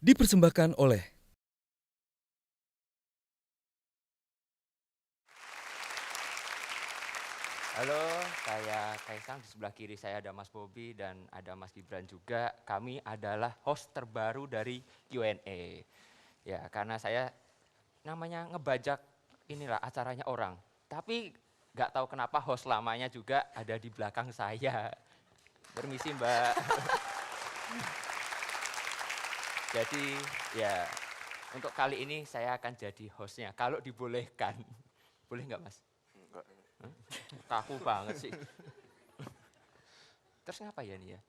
dipersembahkan oleh Halo, saya Kaisang, di sebelah kiri saya ada Mas Bobi dan ada Mas Gibran juga. Kami adalah host terbaru dari Q&A. Ya, karena saya namanya ngebajak inilah acaranya orang. Tapi nggak tahu kenapa host lamanya juga ada di belakang saya. Permisi Mbak. Jadi ya, untuk kali ini saya akan jadi hostnya, kalau dibolehkan. Boleh nggak Mas? Enggak. Hah? Kaku banget sih. Terus ngapa ya nih ya?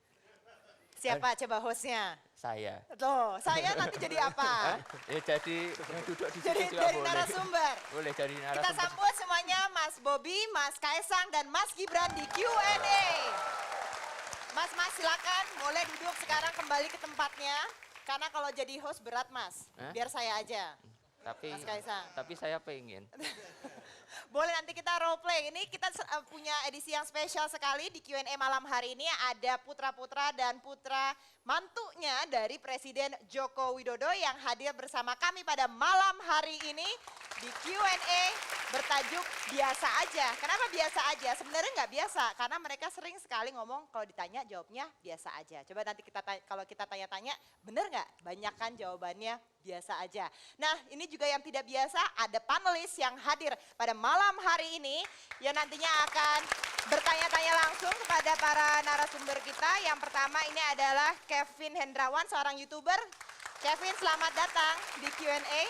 Siapa coba hostnya? Saya. Loh, saya nanti jadi apa? Ya jadi yang duduk di Jadi situ juga dari boleh. narasumber. Boleh jadi Kita narasumber. sambut semuanya Mas Bobi, Mas Kaisang, dan Mas Gibran di Q&A. Mas silakan boleh duduk sekarang kembali ke tempatnya. Karena kalau jadi host berat Mas, Hah? biar saya aja. Tapi Mas Kaisang. tapi saya pengen. Boleh nanti kita role play. Ini kita punya edisi yang spesial sekali di Q&A malam hari ini. Ada putra-putra dan putra mantunya dari Presiden Joko Widodo yang hadir bersama kami pada malam hari ini di Q&A bertajuk biasa aja. Kenapa biasa aja? Sebenarnya nggak biasa karena mereka sering sekali ngomong kalau ditanya jawabnya biasa aja. Coba nanti kalau kita tanya-tanya, bener nggak? Banyak kan jawabannya biasa aja. Nah ini juga yang tidak biasa, ada panelis yang hadir pada malam hari ini yang nantinya akan bertanya-tanya langsung kepada para narasumber kita. Yang pertama ini adalah Kevin Hendrawan, seorang YouTuber. Kevin, selamat datang di Q&A.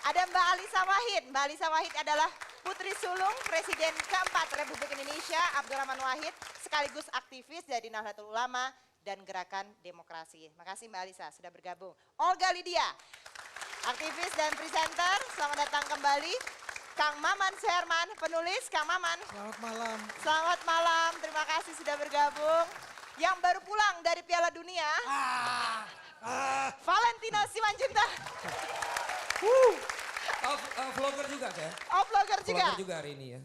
Ada Mbak Alisa Wahid. Mbak Alisa Wahid adalah putri sulung Presiden keempat Republik Indonesia Abdurrahman Wahid, sekaligus aktivis dari Nahdlatul Ulama dan Gerakan Demokrasi. Makasih Mbak Alisa sudah bergabung. Olga Lydia, aktivis dan presenter, selamat datang kembali. Kang Maman Suherman, penulis. Kang Maman. Selamat malam. Selamat malam, terima kasih sudah bergabung. Yang baru pulang dari Piala Dunia, Valentino Simanjuntak. Vlogger juga kan? Oh, vlogger juga. Vlogger juga hari ini ya.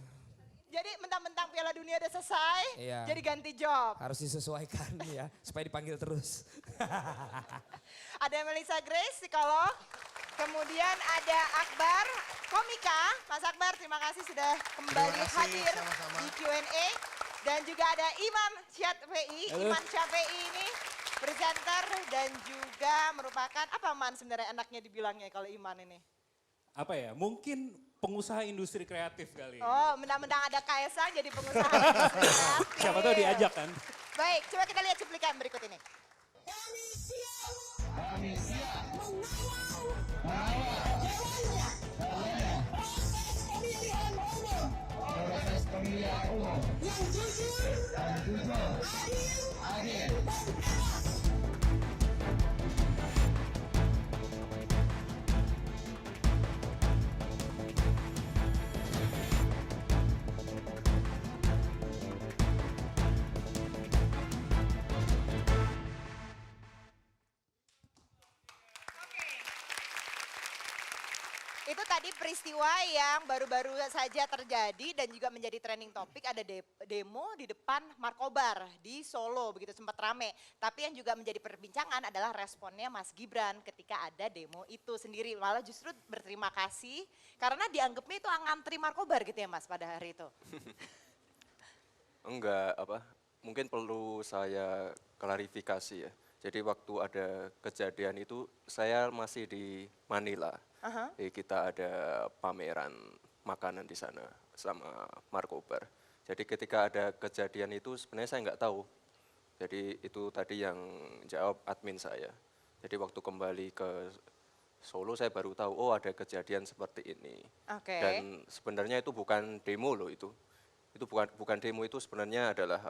Jadi mentang-mentang Piala Dunia udah selesai, Iya. jadi ganti job. Harus disesuaikan ya, supaya dipanggil terus. Ada Melissa Grace, psikolog. Kemudian ada Akbar, komika. Mas Akbar, terima kasih sudah kembali Terima kasih, hadir sama-sama. di Q&A. Dan juga ada Imam Syafi'i. Imam Syafi'i ini presenter dan juga merupakan, apa Man sebenarnya enaknya dibilangnya kalau Iman ini? Apa ya, mungkin pengusaha industri kreatif kali. Oh, mentang-mentang ada Kaisang jadi pengusaha industri kreatif. Siapa tahu diajak kan. Baik, coba kita lihat cuplikan berikut ini. Itu tadi peristiwa yang baru-baru saja terjadi dan juga menjadi trending topik, ada demo di depan Markobar di Solo, begitu sempat rame. Tapi yang juga menjadi perbincangan adalah responnya Mas Gibran ketika ada demo itu sendiri. Malah justru berterima kasih karena dianggapnya itu ngantri Markobar gitu ya Mas pada hari itu. Enggak, mungkin perlu saya klarifikasi ya. Jadi waktu ada kejadian itu saya masih di Manila. Jadi kita ada pameran makanan di sana sama Markobar. Jadi ketika ada kejadian itu sebenarnya saya nggak tahu. Jadi itu tadi yang jawab admin saya. Jadi waktu kembali ke Solo saya baru tahu, oh ada kejadian seperti ini. Oke. Dan sebenarnya itu bukan demo loh itu. Itu bukan demo, itu sebenarnya adalah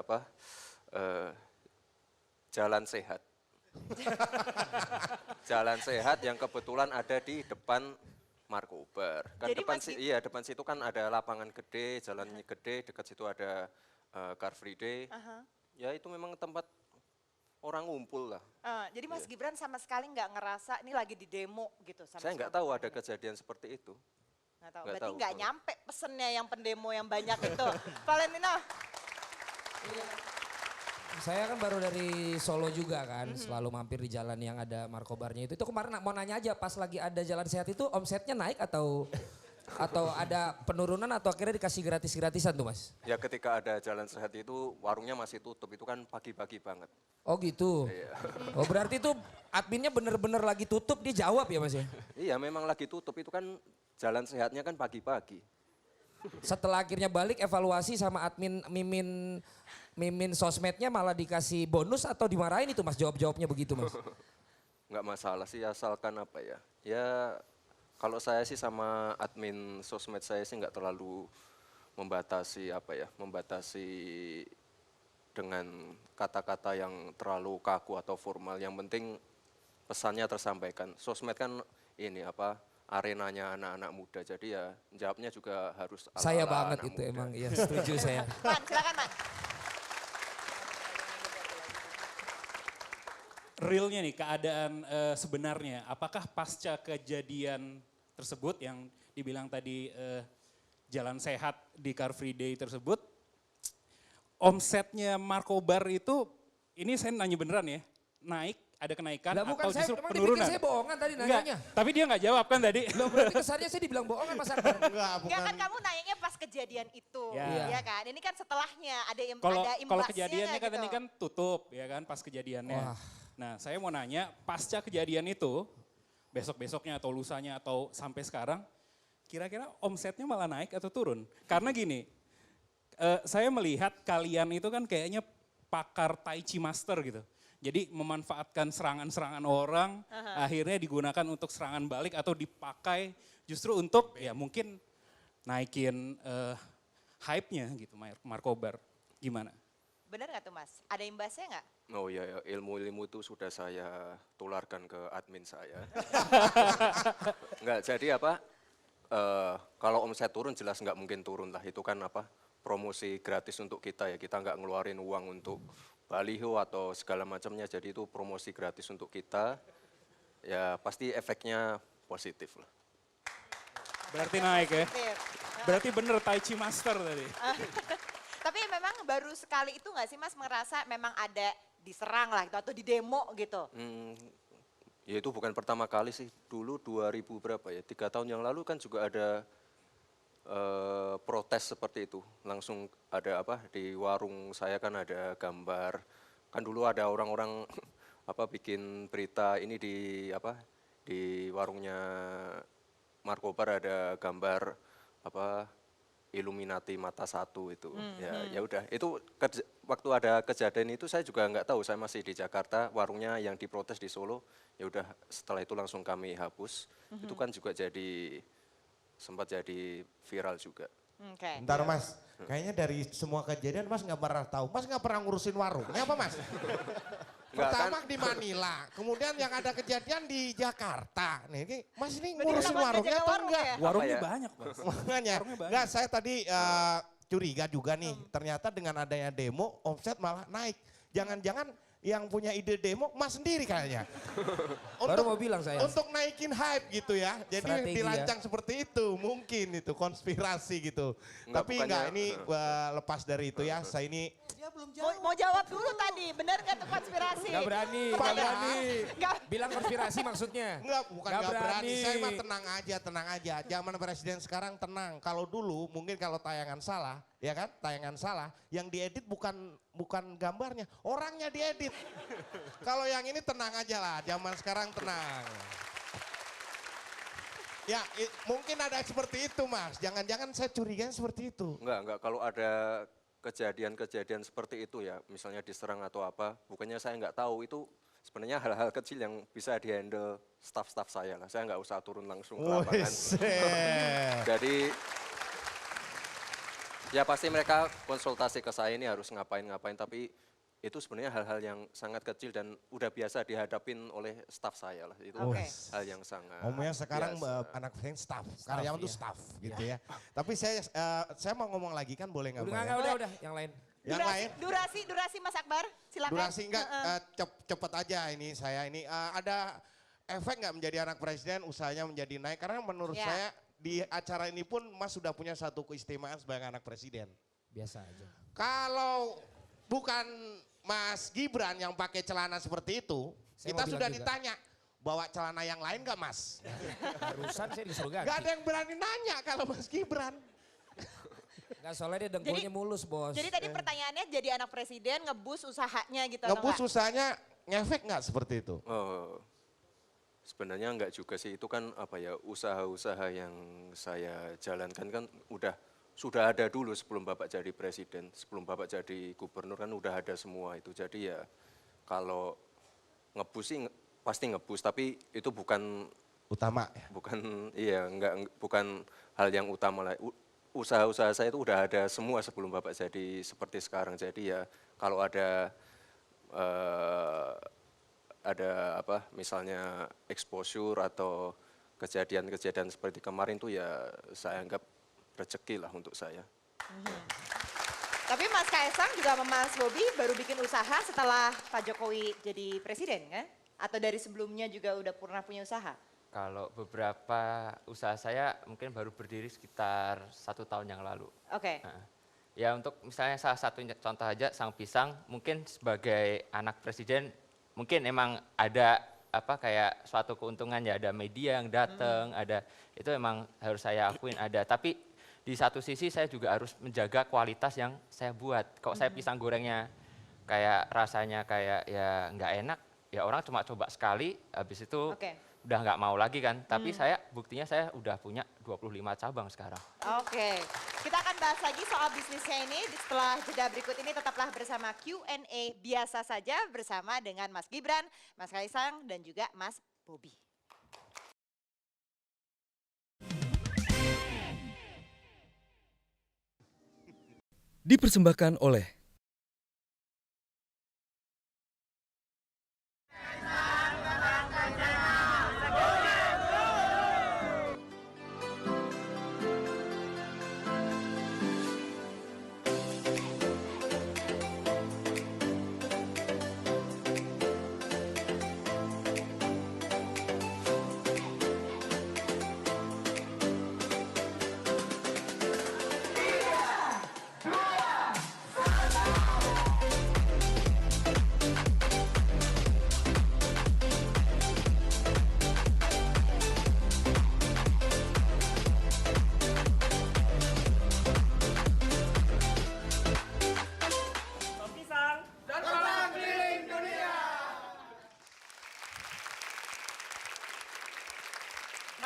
jalan sehat. Jalan sehat yang kebetulan ada di depan Markobar. Kan Jadi depan situ kan ada lapangan gede, jalannya gede, dekat situ ada Car Free Day. Ya itu memang tempat orang ngumpul lah. Jadi Mas Gibran sama sekali nggak ngerasa ini lagi di demo gitu sama Saya nggak sekali? tahu ada kejadian seperti itu. Nggak tahu. Nggak Berarti tahu. nggak nyampe pesennya yang pendemo yang banyak itu. Valentino. Saya kan baru dari Solo juga kan, selalu mampir di jalan yang ada markobarnya itu. Itu kemarin mau nanya aja, pas lagi ada jalan sehat itu omsetnya naik atau ada penurunan atau akhirnya dikasih gratis-gratisan tuh Mas? Ya ketika ada jalan sehat itu warungnya masih tutup, itu kan pagi-pagi banget. Oh gitu. Iya. Oh berarti itu adminnya bener-bener lagi tutup dia jawab ya Mas ya? Iya memang lagi tutup, itu kan jalan sehatnya kan pagi-pagi. Setelah akhirnya balik evaluasi sama admin mimin sosmednya malah dikasih bonus atau dimarahin itu Mas jawab-jawabnya begitu Mas? Nggak masalah sih, asalkan apa ya. Ya kalau saya sih sama admin sosmed saya sih nggak terlalu membatasi apa ya, membatasi dengan kata-kata yang terlalu kaku atau formal. Yang penting pesannya tersampaikan. Sosmed kan ini apa, arenanya anak-anak muda. Jadi ya jawabnya juga harus ala-ala Saya banget anak itu muda. emang, ya setuju saya. Man, silakan Man. Realnya nih keadaan sebenarnya, apakah pasca kejadian tersebut yang dibilang tadi jalan sehat di Car Free Day tersebut, omsetnya Markobar itu, ini saya nanya beneran ya, naik, ada kenaikan Lah bukan atau saya, justru emang dipikir penurunan? saya bohongan tadi Enggak, nanyanya. tapi dia nggak jawab kan tadi. Loh berarti kesannya saya dibilang bohongan Mas Akbar. Enggak, Enggak kan kamu nanyanya pas kejadian itu, Ya. ya kan? Ini kan setelahnya ada Kalau ada kalau imbasnya kejadiannya nggak kan gitu? ini kan tutup ya kan pas kejadiannya. Wah. Nah saya mau nanya pasca kejadian itu, besok-besoknya atau lusanya atau sampai sekarang, kira-kira omsetnya malah naik atau turun? Karena gini, saya melihat kalian itu kan kayaknya pakar Tai Chi Master gitu. Jadi memanfaatkan serangan-serangan orang, akhirnya digunakan untuk serangan balik atau dipakai justru untuk ya mungkin naikin hype-nya gitu Markobar. Gimana? Bener nggak tuh Mas? Ada imbasnya nggak? Oh iya, ya, ilmu-ilmu itu sudah saya tularkan ke admin saya. Enggak, jadi apa, kalau omset turun jelas nggak mungkin turun lah, itu kan apa, promosi gratis untuk kita ya, kita nggak ngeluarin uang untuk baliho atau segala macamnya, jadi itu promosi gratis untuk kita, ya pasti efeknya positif lah. Berarti naik ya? Positif. Berarti bener Tai Chi Master tadi. Tapi memang baru sekali itu nggak sih Mas merasa memang ada diserang lah gitu atau di demo gitu? Ya itu bukan pertama kali sih, dulu 2000 berapa ya, 3 tahun yang lalu kan juga ada protes seperti itu. Langsung ada apa, di warung saya kan ada gambar, kan dulu ada orang-orang apa bikin berita ini di apa, di warungnya Markobar ada gambar apa, Illuminati mata satu itu. Ya udah, itu waktu ada kejadian itu saya juga nggak tahu, saya masih di Jakarta, warungnya yang diprotes di Solo. Ya udah, setelah itu langsung kami hapus. Itu kan juga jadi sempat jadi viral juga. Oke. Bentar Mas, kayaknya dari semua kejadian Mas nggak pernah tahu. Mas nggak pernah ngurusin warung. Apa Mas? Nggak, Pertama di Manila, kemudian yang ada kejadian di Jakarta. Nih, Mas ini Berarti ngurusin kenapa nggak warungnya jaga atau warung enggak? ya? Warungnya ya? banyak Bang. Makanya, Warungnya banyak. enggak saya tadi curiga juga nih. Ternyata dengan adanya demo, omset malah naik. Jangan-jangan yang punya ide demo Mas sendiri kayaknya. Baru mau bilang saya. Untuk naikin hype gitu ya. Jadi Strategi dirancang seperti itu, mungkin itu konspirasi gitu. Enggak, Tapi bukannya- enggak, ini lepas dari itu ya. Saya ini Mau jawab dulu tadi, benar nggak tuh konspirasi? Gak berani, gak Padahal- berani. Nggak. Bilang konspirasi maksudnya. enggak, bukan Nggak enggak berani. berani. Saya mah tenang aja. Zaman presiden sekarang tenang. Kalau dulu mungkin kalau tayangan salah, ya kan? Tayangan salah, yang diedit bukan gambarnya, orangnya diedit. Kalau yang ini tenang aja lah, zaman sekarang tenang. Ya, mungkin ada seperti itu Mas. Jangan-jangan saya curiga seperti itu. Enggak, kalau ada kejadian-kejadian seperti itu ya, misalnya diserang atau apa, bukannya saya nggak tahu, itu sebenarnya hal-hal kecil yang bisa dihandle staff-staff saya lah. Saya nggak usah turun langsung ke lapangan. Weset. Jadi ya pasti mereka konsultasi ke saya ini harus ngapain-ngapain, tapi itu sebenarnya hal-hal yang sangat kecil dan udah biasa dihadapin oleh staff saya lah. Itu Oke. hal yang sangat Ngomongnya sekarang biasa. anak saya staff, karyawan tuh iya. staff gitu ya. Tapi saya mau ngomong lagi kan boleh nggak Mbak ya? Udah, yang lain. Yang lain? Durasi Mas Akbar, silakan. Durasi enggak, Heeh. cepet aja ini saya ini. Ada efek nggak menjadi anak presiden usahanya menjadi naik? Karena menurut Ya. saya di acara ini pun Mas sudah punya satu keistimewaan sebagai anak presiden. Biasa aja. Kalau bukan Mas Gibran yang pakai celana seperti itu, Saya kita mau sudah bilang juga. ditanya, bawa celana yang lain gak Mas? Barusan saya disuruh ganti. Gak ada yang berani nanya kalau Mas Gibran. Nggak, soalnya dia dengkulnya mulus, Bos. Jadi tadi pertanyaannya jadi anak presiden ngebus usahanya gitu Ngebus atau enggak? usahanya ngefek nggak seperti itu? Oh, sebenarnya enggak juga sih, itu kan apa ya, usaha-usaha yang saya jalankan kan sudah ada dulu sebelum Bapak jadi presiden, sebelum Bapak jadi gubernur kan udah ada semua itu. Jadi ya kalau ngebus sih pasti ngebus, tapi itu bukan Utama ya. bukan hal yang utama lah. Usaha-usaha saya itu udah ada semua sebelum Bapak jadi seperti sekarang. Jadi ya kalau ada apa misalnya exposure atau kejadian-kejadian seperti kemarin tuh ya saya anggap rezeki lah untuk saya. Tapi Mas Kaisang juga sama Mas Bobi baru bikin usaha setelah Pak Jokowi jadi presiden kan? Atau dari sebelumnya juga udah pernah punya usaha? Kalau beberapa usaha saya mungkin baru berdiri sekitar 1 tahun yang lalu. Oke. Nah, ya untuk misalnya salah satu contoh aja Sang Pisang, mungkin sebagai anak presiden mungkin emang ada apa kayak suatu keuntungan ya, ada media yang datang, ada itu emang harus saya akuin ada. Tapi di satu sisi saya juga harus menjaga kualitas yang saya buat. Kalau saya pisang gorengnya kayak rasanya kayak ya nggak enak, ya orang cuma coba sekali, habis itu Oke. udah nggak mau lagi kan. Tapi saya buktinya saya udah punya 25 cabang sekarang. Oke. Kita akan bahas lagi soal bisnisnya ini setelah jeda berikut ini. Tetaplah bersama Q&A biasa saja bersama dengan Mas Gibran, Mas Kaisang dan juga Mas Bobi. Dipersembahkan oleh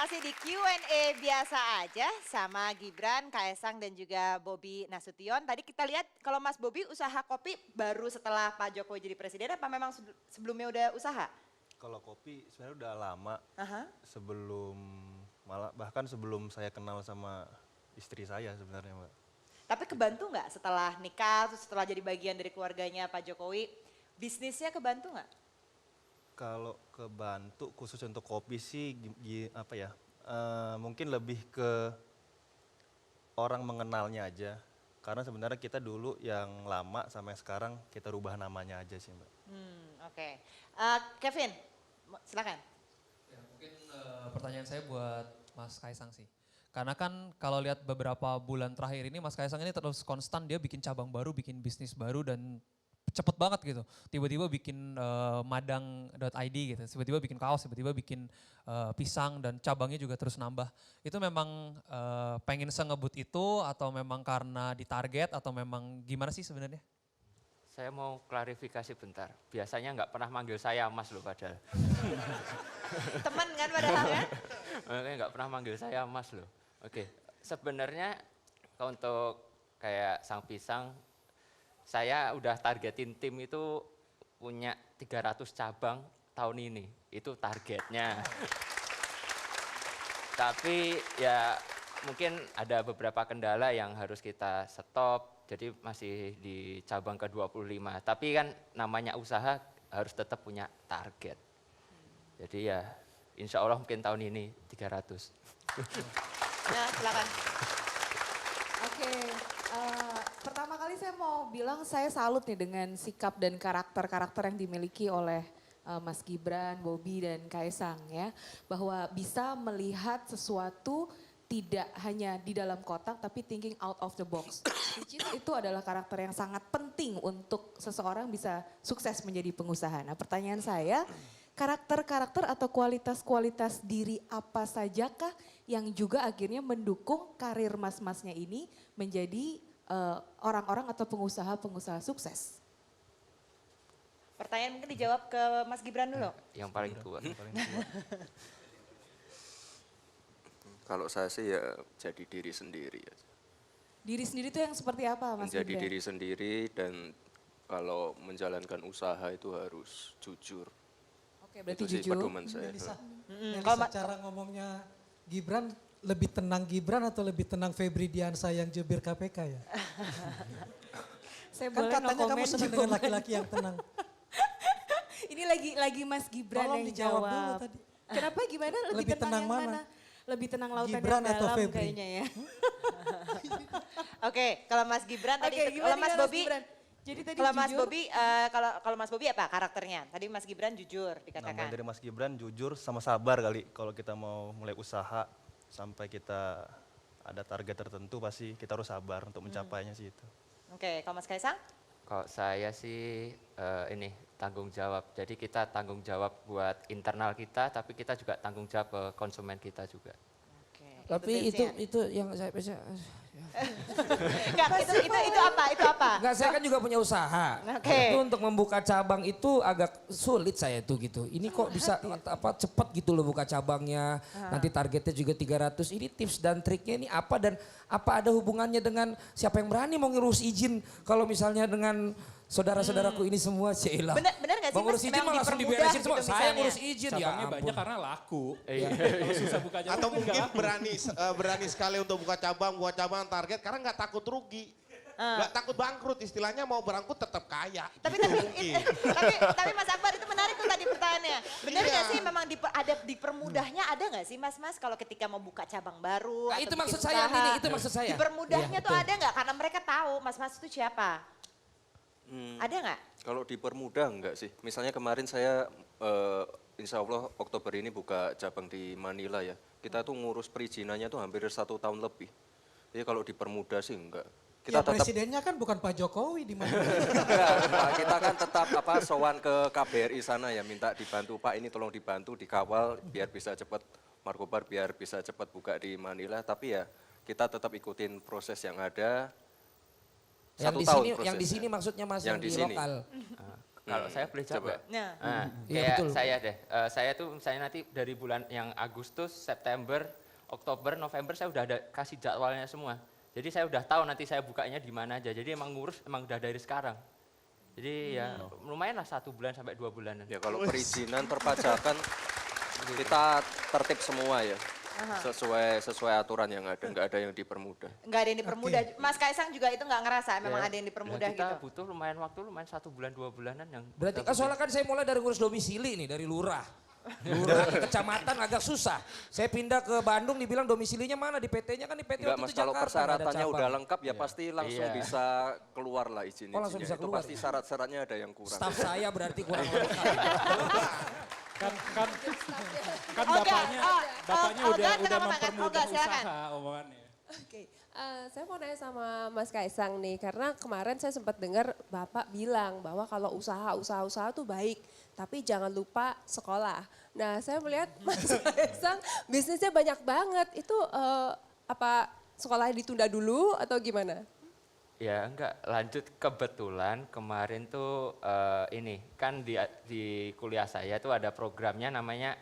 Masih di Q&A biasa aja sama Gibran, Kaisang dan juga Bobi Nasution. Tadi kita lihat kalau Mas Bobi usaha kopi baru setelah Pak Jokowi jadi presiden apa memang sebelumnya udah usaha? Kalau kopi sebenarnya udah lama, Aha. bahkan sebelum saya kenal sama istri saya sebenarnya, Mbak. Tapi kebantu nggak setelah nikah, terus setelah jadi bagian dari keluarganya Pak Jokowi, bisnisnya kebantu nggak? Kalau kebantu khusus untuk kopi sih mungkin lebih ke orang mengenalnya aja. Karena sebenarnya kita dulu yang lama sampai sekarang kita rubah namanya aja sih, Mbak. Oke. Kevin, silakan. Ya, mungkin pertanyaan saya buat Mas Kaisang sih. Karena kan kalau lihat beberapa bulan terakhir ini Mas Kaisang ini terus konstan dia bikin cabang baru, bikin bisnis baru dan cepet banget gitu. Tiba-tiba bikin madang.id gitu, tiba-tiba bikin kaos, tiba-tiba bikin pisang dan cabangnya juga terus nambah. Itu memang pengen sengebut itu atau memang karena ditarget atau memang gimana sih sebenarnya? Saya mau klarifikasi bentar. Biasanya nggak pernah manggil saya Mas loh padahal. Teman kan padahal ya? Makanya nggak pernah manggil saya Mas loh. Oke, sebenarnya untuk kayak Sang Pisang, saya udah targetin tim itu punya 300 cabang tahun ini. Itu targetnya. Tapi ya mungkin ada beberapa kendala yang harus kita stop. Jadi masih di cabang ke-25. Tapi kan namanya usaha harus tetap punya target. Jadi ya insya Allah mungin tahun ini 300. Nah, silakan. Oke, pertama kali saya mau bilang saya salut nih dengan sikap dan karakter-karakter yang dimiliki oleh Mas Gibran, Bobi dan Kaisang ya. Bahwa bisa melihat sesuatu tidak hanya di dalam kotak tapi thinking out of the box. Which is itu adalah karakter yang sangat penting untuk seseorang bisa sukses menjadi pengusaha. Nah pertanyaan saya, karakter-karakter atau kualitas-kualitas diri apa sajakah yang juga akhirnya mendukung karir mas-masnya ini menjadi orang-orang atau pengusaha-pengusaha sukses? Pertanyaan mungkin dijawab ke Mas Gibran dulu. Yang paling tua. Kalau saya sih ya jadi diri sendiri ya. Diri sendiri itu yang seperti apa Mas Menjadi Gibran? diri sendiri dan kalau menjalankan usaha itu harus jujur. Oke berarti Itu sih jujur. pedoman saya. Melisa, Kalau Melisa, cara ngomongnya Gibran, lebih tenang Gibran atau lebih tenang Febri Diansyah yang jubir KPK ya? Saya Kan boleh no katanya kamu comment senang jawaban. dengan laki-laki yang tenang. Ini lagi Mas Gibran Tolong yang dijawab jawab. dulu tadi. Kenapa gimana? Lebih, Lebih tenang, tenang yang mana? mana? Lebih tenang lautan Gibran yang atau dalam Febri? kayaknya ya. Oke, kalau Mas Gibran tadi, Oke, kalau Mas Bobi, Gibran? Jadi tadi kalau Mas jujur, Bobi, kalau Mas Bobi apa karakternya? Tadi Mas Gibran jujur Namanya dikatakan. dari Mas Gibran jujur sama sabar kali. Kalau kita mau mulai usaha sampai kita ada target tertentu pasti kita harus sabar untuk mencapainya sih itu. Oke, kalau Mas Kaisang? Kalau saya sih ini tanggung jawab. Jadi kita tanggung jawab buat internal kita, tapi kita juga tanggung jawab ke konsumen kita juga. Oke, Tapi itu yang saya Enggak, itu apa? Itu apa? Enggak, saya kan juga punya usaha. Oke. Itu untuk membuka cabang itu agak sulit saya tuh gitu. Ini kok bisa cepat gitu loh buka cabangnya. Nanti targetnya juga 300. Ini tips dan triknya ini apa dan apa ada hubungannya dengan siapa yang berani mau ngurus izin kalau misalnya dengan saudara-saudaraku ini semua Cila. Bener gak sih Mau Mas? ngurus izin Memang mah langsung dipermudah diberesin semua. gitu Saya misalnya. ngurus izin ya Cabangnya ampun. banyak karena laku. Iya. Kalau susah buka cabang Atau kan nggak mungkin laku. berani sekali untuk buka cabang target karena nggak takut rugi. Nggak takut bangkrut, istilahnya mau bangkrut tetap kaya. Tapi Gitu mungkin. tapi Mas Akbar itu menarik tuh tadi pertanyaannya. Benar Iya. nggak sih memang ada dipermudahnya ada nggak sih Mas kalau ketika mau buka cabang baru? Nah, atau itu bikin maksud saya usaha, ini, itu maksud saya. Dipermudahnya Iya, tuh betul. ada nggak? Karena mereka tahu Mas itu siapa. Ada nggak? Kalau dipermudah enggak sih? Misalnya kemarin saya insya Allah Oktober ini buka cabang di Manila ya. Kita tuh ngurus perizinannya tuh hampir 1 tahun lebih. Jadi kalau dipermudah sih enggak. Ya Kita tetap presidennya kan bukan Pak Jokowi di mana. Enggak, kita kan tetap sowan ke KBRI sana ya minta dibantu Pak ini tolong dibantu dikawal biar bisa cepat Markobar biar bisa cepat buka di Manila. Tapi ya kita tetap ikutin proses yang ada. Yang 1 di tahun sini, yang di prosesnya. sini maksudnya Mas Yang yang di di sini. lokal. Kalau saya boleh jawab coba. nggak? Nah. Nah, Iya, kayak betul. saya deh, saya tuh misalnya nanti dari bulan yang Agustus, September, Oktober, November saya udah ada kasih jadwalnya semua. Jadi saya udah tahu nanti saya bukanya di mana aja. Jadi emang ngurus emang udah dari sekarang. Jadi ya lumayan lah 1 bulan sampai 2 bulanan. Ya kalau perizinan perpajakan kita tertib semua ya. Sesuai aturan yang ada, nggak ada yang dipermudah. Nggak ada yang dipermudah. Mas Kaisang juga itu nggak ngerasa memang Ya, ada yang ya dipermudah kita gitu. butuh lumayan waktu, lumayan 1 bulan 2 bulanan yang. Berarti kita soalnya kan saya mulai dari ngurus domisili nih, dari lurah. Lurah ke kecamatan agak susah. Saya pindah ke Bandung dibilang domisilinya mana di PT-nya kan di PT Enggak waktu mas, itu kalau Jakarta. nggak ada persyaratannya cabang. udah lengkap ya pasti langsung Iya. bisa keluar lah izin-izinnya. Oh, langsung bisa Itu keluar pasti ya? syarat-syaratnya ada yang kurang. Staff saya berarti kurang lengkap. Kan Oke, bapaknya Olga, udah kenapa, Kak? mempermudah Olga, silakan. usaha omongannya. Oke, saya mau nanya sama Mas Kaisang nih, karena kemarin saya sempat dengar Bapak bilang bahwa kalau usaha tuh baik, tapi jangan lupa sekolah. Nah, saya melihat Mas Kaisang bisnisnya banyak banget, itu apa sekolahnya ditunda dulu atau gimana? Ya enggak, lanjut kebetulan kemarin tuh ini kan di kuliah saya tuh ada programnya namanya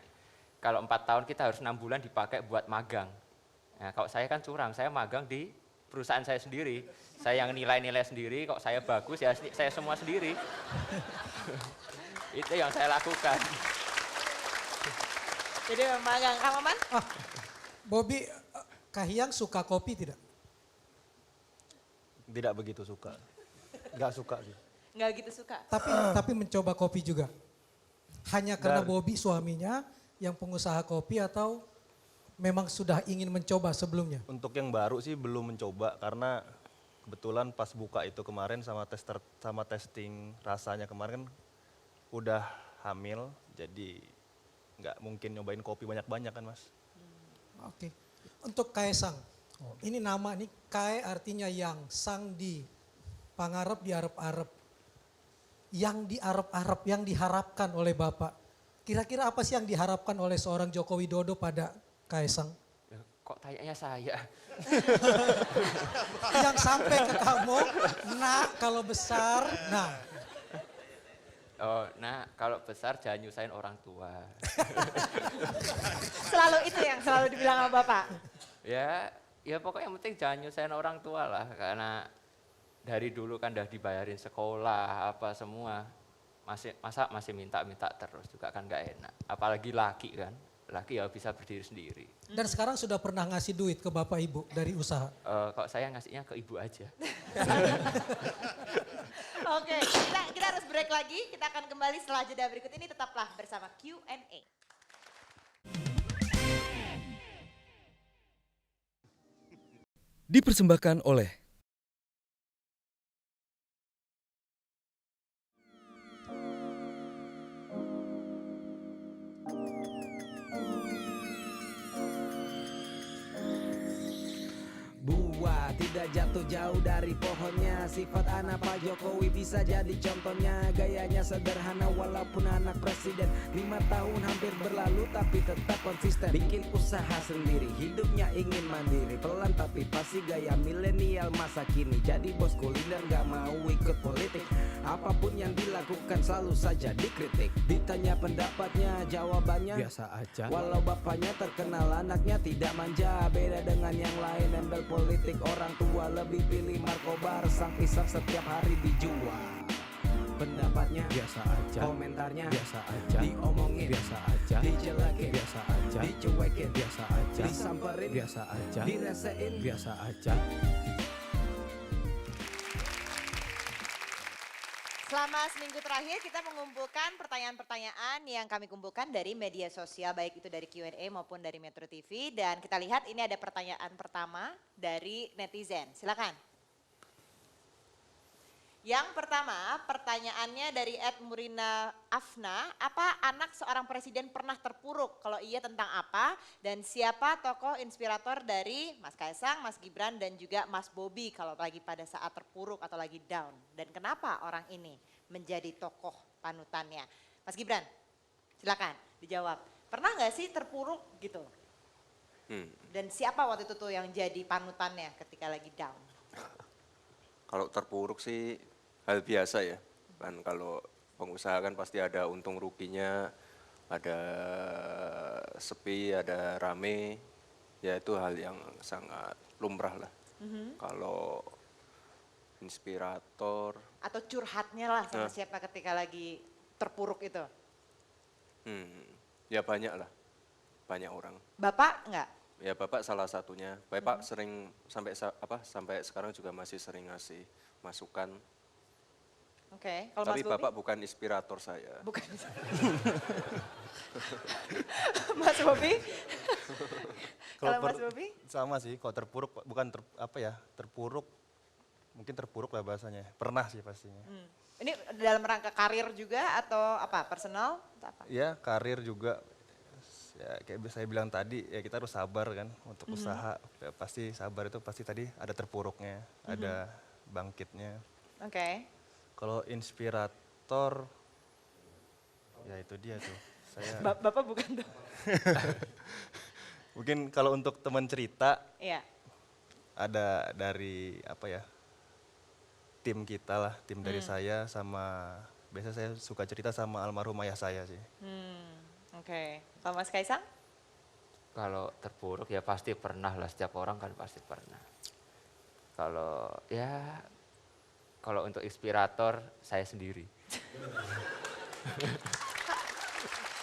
kalau 4 tahun kita harus 6 bulan dipakai buat magang. Nah kalau saya kan curang, saya magang di perusahaan saya sendiri. Saya yang nilai-nilai sendiri, kok saya bagus ya saya semua sendiri. Itu yang saya lakukan. Jadi magang. Kang Maman? Bobi, Kahiyang suka kopi tidak? Tidak begitu suka. Nggak suka sih. Nggak gitu suka. Tapi mencoba kopi juga. Hanya karena Dan- Bobi suaminya yang pengusaha kopi atau memang sudah ingin mencoba sebelumnya? Untuk yang baru sih belum mencoba karena kebetulan pas buka itu kemarin sama testing rasanya kemarin kan udah hamil jadi nggak mungkin nyobain kopi banyak-banyak kan mas. Oke. Untuk Kaisang, ini nama nih Kae artinya yang, sang di pangarep di Arab-Arab. Yang di Arab-Arab, yang diharapkan oleh Bapak. Kira-kira apa sih yang diharapkan oleh seorang Joko Widodo pada Kaisang? Kok tanyanya saya? Yang sampai ke kamu, nak kalau besar, nah. Oh, nah kalau besar jangan nyusahin orang tua. Selalu itu yang selalu dibilang sama Bapak. Ya pokoknya yang penting jangan nyusahin orang tua lah, karena dari dulu kan udah dibayarin sekolah apa semua, masa masih minta terus juga kan gak enak. Apalagi laki kan, laki ya bisa berdiri sendiri. Dan sekarang sudah pernah ngasih duit ke Bapak Ibu dari usaha? Kok saya ngasihnya ke ibu aja. Oke, kita harus break lagi. Kita akan kembali setelah jeda berikut ini. Tetaplah bersama Q&A. Dipersembahkan oleh Buah tidak jatuh jauh dari pohonnya. Sifat anak Pak Jokowi bisa jadi contohnya. Gayanya sederhana walaupun anak presiden. 5 tahun hampir berlalu tapi tetap konsisten. Bikin usaha sendiri, hidupnya ingin mandiri. Pelan tapi pasti gaya milenial masa kini. Jadi bos kuliner gak mau ikut politik. Apapun yang dilakukan selalu saja dikritik. Ditanya pendapatnya, jawabannya biasa aja. Walau bapaknya terkenal, anaknya tidak manja. Beda dengan yang lain, embel politik orang tua lebih pilih Markobar. Sang pisang setiap hari dijual. Pendapatnya biasa aja, komentarnya biasa aja, diomongin biasa aja, dijelekin biasa aja, dicuekin biasa aja, disamperin biasa aja, diresein biasa aja. Selama seminggu terakhir kita mengumpulkan pertanyaan-pertanyaan yang kami kumpulkan dari media sosial, baik itu dari Q&A maupun dari Metro TV. Dan kita lihat ini ada pertanyaan pertama dari netizen. Silakan. Yang pertama, pertanyaannya dari @Murina Afna, apa anak seorang presiden pernah terpuruk? Kalau iya tentang apa? Dan siapa tokoh inspirator dari Mas Kaisang, Mas Gibran dan juga Mas Bobi kalau lagi pada saat terpuruk atau lagi down? Dan kenapa orang ini menjadi tokoh panutannya? Mas Gibran, silakan dijawab. Pernah nggak sih terpuruk gitu? Dan siapa waktu itu tuh yang jadi panutannya ketika lagi down? Kalau terpuruk sih hal biasa ya. Kan kalau pengusaha kan pasti ada untung ruginya, ada sepi, ada rame. Ya itu hal yang sangat lumrah lah. Kalau inspirator. Atau curhatnya lah sama siapa ketika lagi terpuruk itu? Ya banyak lah, banyak orang. Bapak enggak? Ya Bapak salah satunya. Bapak sering sampai sekarang juga masih sering ngasih masukan. Oke, kalau Tapi Mas Bobi? Bapak bukan inspirator saya. Bukan. Mas Bobi? Kalau Mas Bobi? Sama sih, kalau terpuruk bukan terpuruk. Mungkin terpuruk lah bahasanya. Pernah sih pastinya. Ini dalam rangka karir juga atau apa? Personal? Atau apa? Ya, karir juga. Ya, kayak saya bilang tadi, ya kita harus sabar kan untuk usaha. Ya, pasti sabar itu pasti tadi ada terpuruknya, ada bangkitnya. Oke. Kalau inspirator, ya itu dia tuh. Saya Bapak bukan tuh? mungkin kalau untuk teman cerita, Iya. ada dari tim kita lah, tim dari saya sama biasa saya suka cerita sama almarhum ayah saya sih. Oke. Kalau Mas Kaisang? Kalau terpuruk ya pasti pernah lah, setiap orang kan pasti pernah. Kalau untuk inspirator saya sendiri.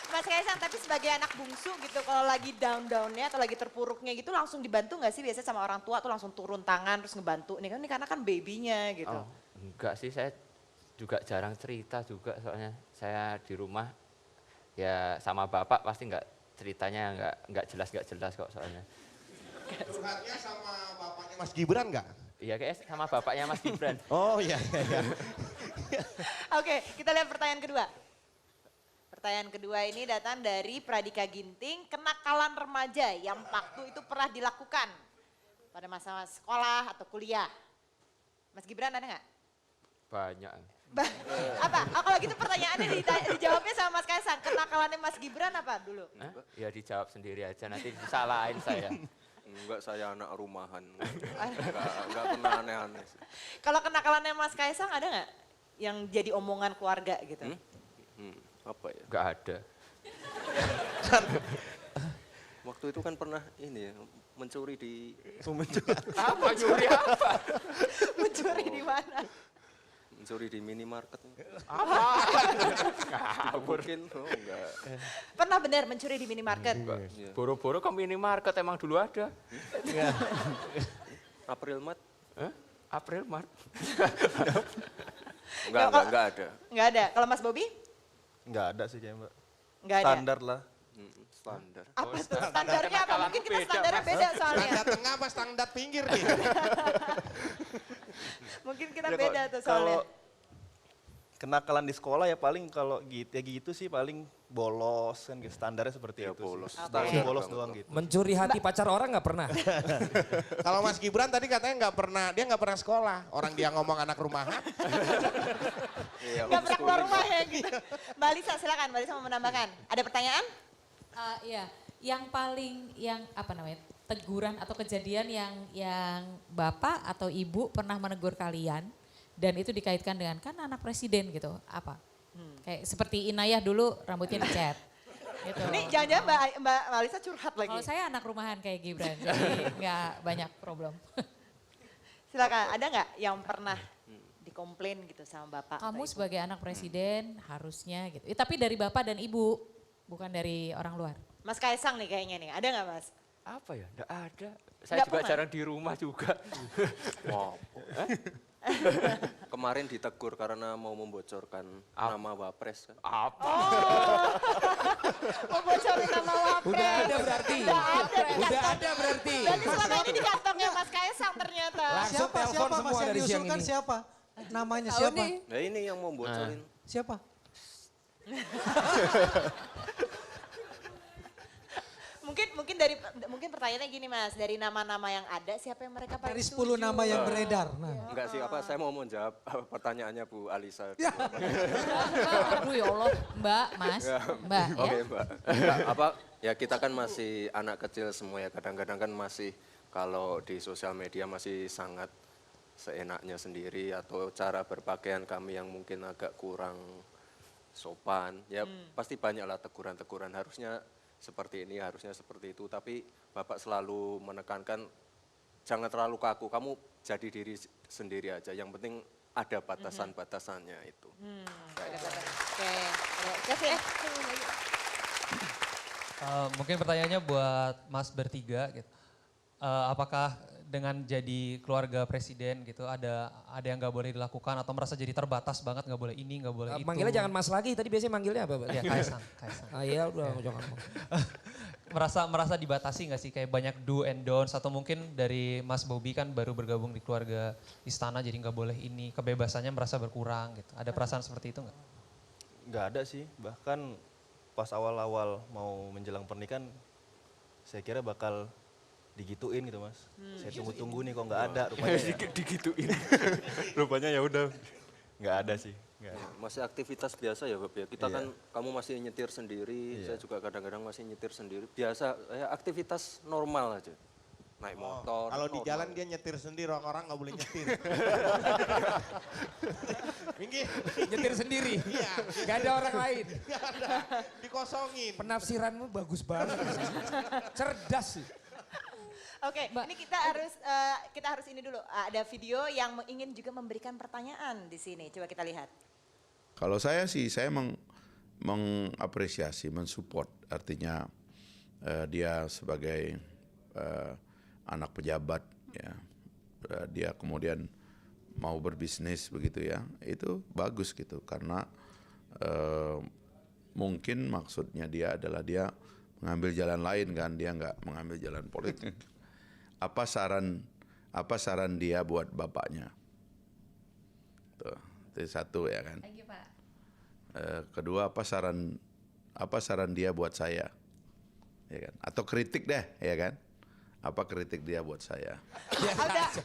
Mas Kaisang, tapi sebagai anak bungsu gitu, kalau lagi down-downnya atau lagi terpuruknya gitu langsung dibantu nggak sih biasanya sama orang tua tuh langsung turun tangan terus ngebantu? Ini karena kan babynya gitu. Oh, enggak sih, saya juga jarang cerita juga soalnya saya di rumah ya sama bapak pasti ceritanya nggak jelas kok soalnya. Curhatnya sama bapaknya Mas Gibran nggak? Iya kayak sama bapaknya Mas Gibran. Oh iya. Oke, kita lihat pertanyaan kedua. Pertanyaan kedua ini datang dari Pradika Ginting, kenakalan remaja yang waktu itu pernah dilakukan pada masa sekolah atau kuliah. Mas Gibran ada nggak? Banyak. Apa? Oh, kalau gitu pertanyaannya dijawabnya sama Mas Kaisang. Kenakalannya Mas Gibran apa dulu? Hah? Ya dijawab sendiri aja, nanti disalahin saya. Enggak, saya anak rumahan. Enggak pernah aneh-aneh sih. Kalau kenakalannya Mas Kaisang ada nggak yang jadi omongan keluarga gitu? Apa ya? Nggak ada. Waktu itu kan pernah ini ya, mencuri di Apa nyuri apa? Mencuri di mana? mencuri di minimarket. Ngawur. Mungkin enggak. Pernah benar mencuri di minimarket? Iya. Boro-boro ke minimarket emang dulu ada. April Mat? Hah? April, Maret. Enggak ada. Enggak ada. Kalau Mas Bobi? Nggak ada sih kayaknya Mbak. Enggak ada. Standar lah. Standar. Apa tuh standarnya apa? Mungkin kita standarnya beda soalnya. Standar tengah apa standar pinggir nih? Mungkin kita Ya, beda tuh soalnya. Kalau kenakalan di sekolah ya paling kalau gitu sih paling bolos kan gitu, standarnya seperti Ya, itu bolos. sih. Standar Bolos banget. doang gitu. Mencuri hati pacar orang nggak pernah. Kalau Mas Gibran tadi katanya dia nggak pernah sekolah. Orang dia ngomong anak rumahan. Iya, Enggak pernah keluar homeschooling. rumah ya gitu. Mbak Lisa silakan, Mbak Lisa mau menambahkan. Ada pertanyaan? Iya, yang paling teguran atau kejadian yang bapak atau ibu pernah menegur kalian dan itu dikaitkan dengan kan anak presiden gitu, apa? Kayak seperti Inayah dulu rambutnya dicat. Gitu. Ini jangan-jangan Mbak Lisa curhat lagi. Kalau saya anak rumahan kayak Gibran, jadi nggak banyak problem. Silakan, ada nggak yang pernah dikomplain gitu sama bapak? Kamu atau ibu? sebagai anak presiden harusnya gitu. Tapi dari bapak dan ibu, bukan dari orang luar. Mas Kaisang nih kayaknya nih, ada nggak Mas? Apa ya? Nggak ada. Saya Nggak juga pernah? jarang di rumah juga. Wow. Kemarin ditegur karena mau membocorkan nama Wapres kan. Apa? Mau bocorin nama Wapres. Udah ada berarti. Udah ada berarti. Berarti selama ini di kantongnya Mas Kaisang ternyata. Langsung telepon Siapa semua Mas yang dari siang diusulkan ini. siapa? Namanya Tahu siapa? nih. Nah ini yang mau bocorin. Siapa? Mungkin pertanyaannya gini Mas, dari nama-nama yang ada siapa yang mereka paling Dari 10 setuju? nama yang beredar. Nah, Enggak sih, saya mau menjawab pertanyaannya Bu Alisa. Aduh ya Allah, Mbak, Mas, Mbak ya. Oke Mbak. Enggak, ya kita kan masih anak kecil semua ya, kadang-kadang kan masih kalau di sosial media masih sangat seenaknya sendiri atau cara berpakaian kami yang mungkin agak kurang sopan. Ya pasti banyaklah teguran-teguran, harusnya seperti ini, harusnya seperti itu. Tapi Bapak selalu menekankan jangan terlalu kaku, kamu jadi diri sendiri aja. Yang penting ada batasan-batasannya itu. Oke, Kevin. Mungkin pertanyaannya buat Mas bertiga gitu. Apakah dengan jadi keluarga presiden gitu ada yang nggak boleh dilakukan atau merasa jadi terbatas banget nggak boleh ini nggak boleh itu? Manggilnya jangan Mas lagi, tadi biasanya manggilnya apa? Pak? Ya Kaisang. Ah iya udah jangan. merasa dibatasi nggak sih kayak banyak do and don'ts atau mungkin dari Mas Bobi kan baru bergabung di keluarga istana jadi nggak boleh ini, kebebasannya merasa berkurang gitu. Ada perasaan seperti itu nggak? Nggak ada sih, bahkan pas awal-awal mau menjelang pernikahan saya kira bakal digituin gitu Mas. Saya tunggu-tunggu nih kok nggak ada rupanya. Digituin. Rupanya ya udah nggak ada sih. Nggak ada. Masih aktivitas biasa ya Bapak ya. Kita Iya. kan, kamu masih nyetir sendiri, Iya. saya juga kadang-kadang masih nyetir sendiri. Biasa, ya aktivitas normal aja. Naik motor. Kalau di normal. jalan dia nyetir sendiri, orang nggak boleh nyetir. Minggir. Nyetir sendiri. Iya. Gak ada orang lain. Nggak ada. Dikosongin. Penafsiranmu bagus banget. Cerdas sih. Oke, ini kita harus ini dulu. Ada video yang ingin juga memberikan pertanyaan di sini. Coba kita lihat. Kalau saya sih, saya mengapresiasi, mensupport. Artinya dia sebagai anak pejabat, ya, dia kemudian mau berbisnis begitu ya, itu bagus gitu. Karena mungkin maksudnya dia adalah dia mengambil jalan lain kan, dia nggak mengambil jalan politik. Apa saran dia buat bapaknya? Tuh, itu satu ya kan. Thank you, Pak. Kedua, apa saran dia buat saya? Ya kan? Atau kritik deh, ya kan? Apa kritik dia buat saya?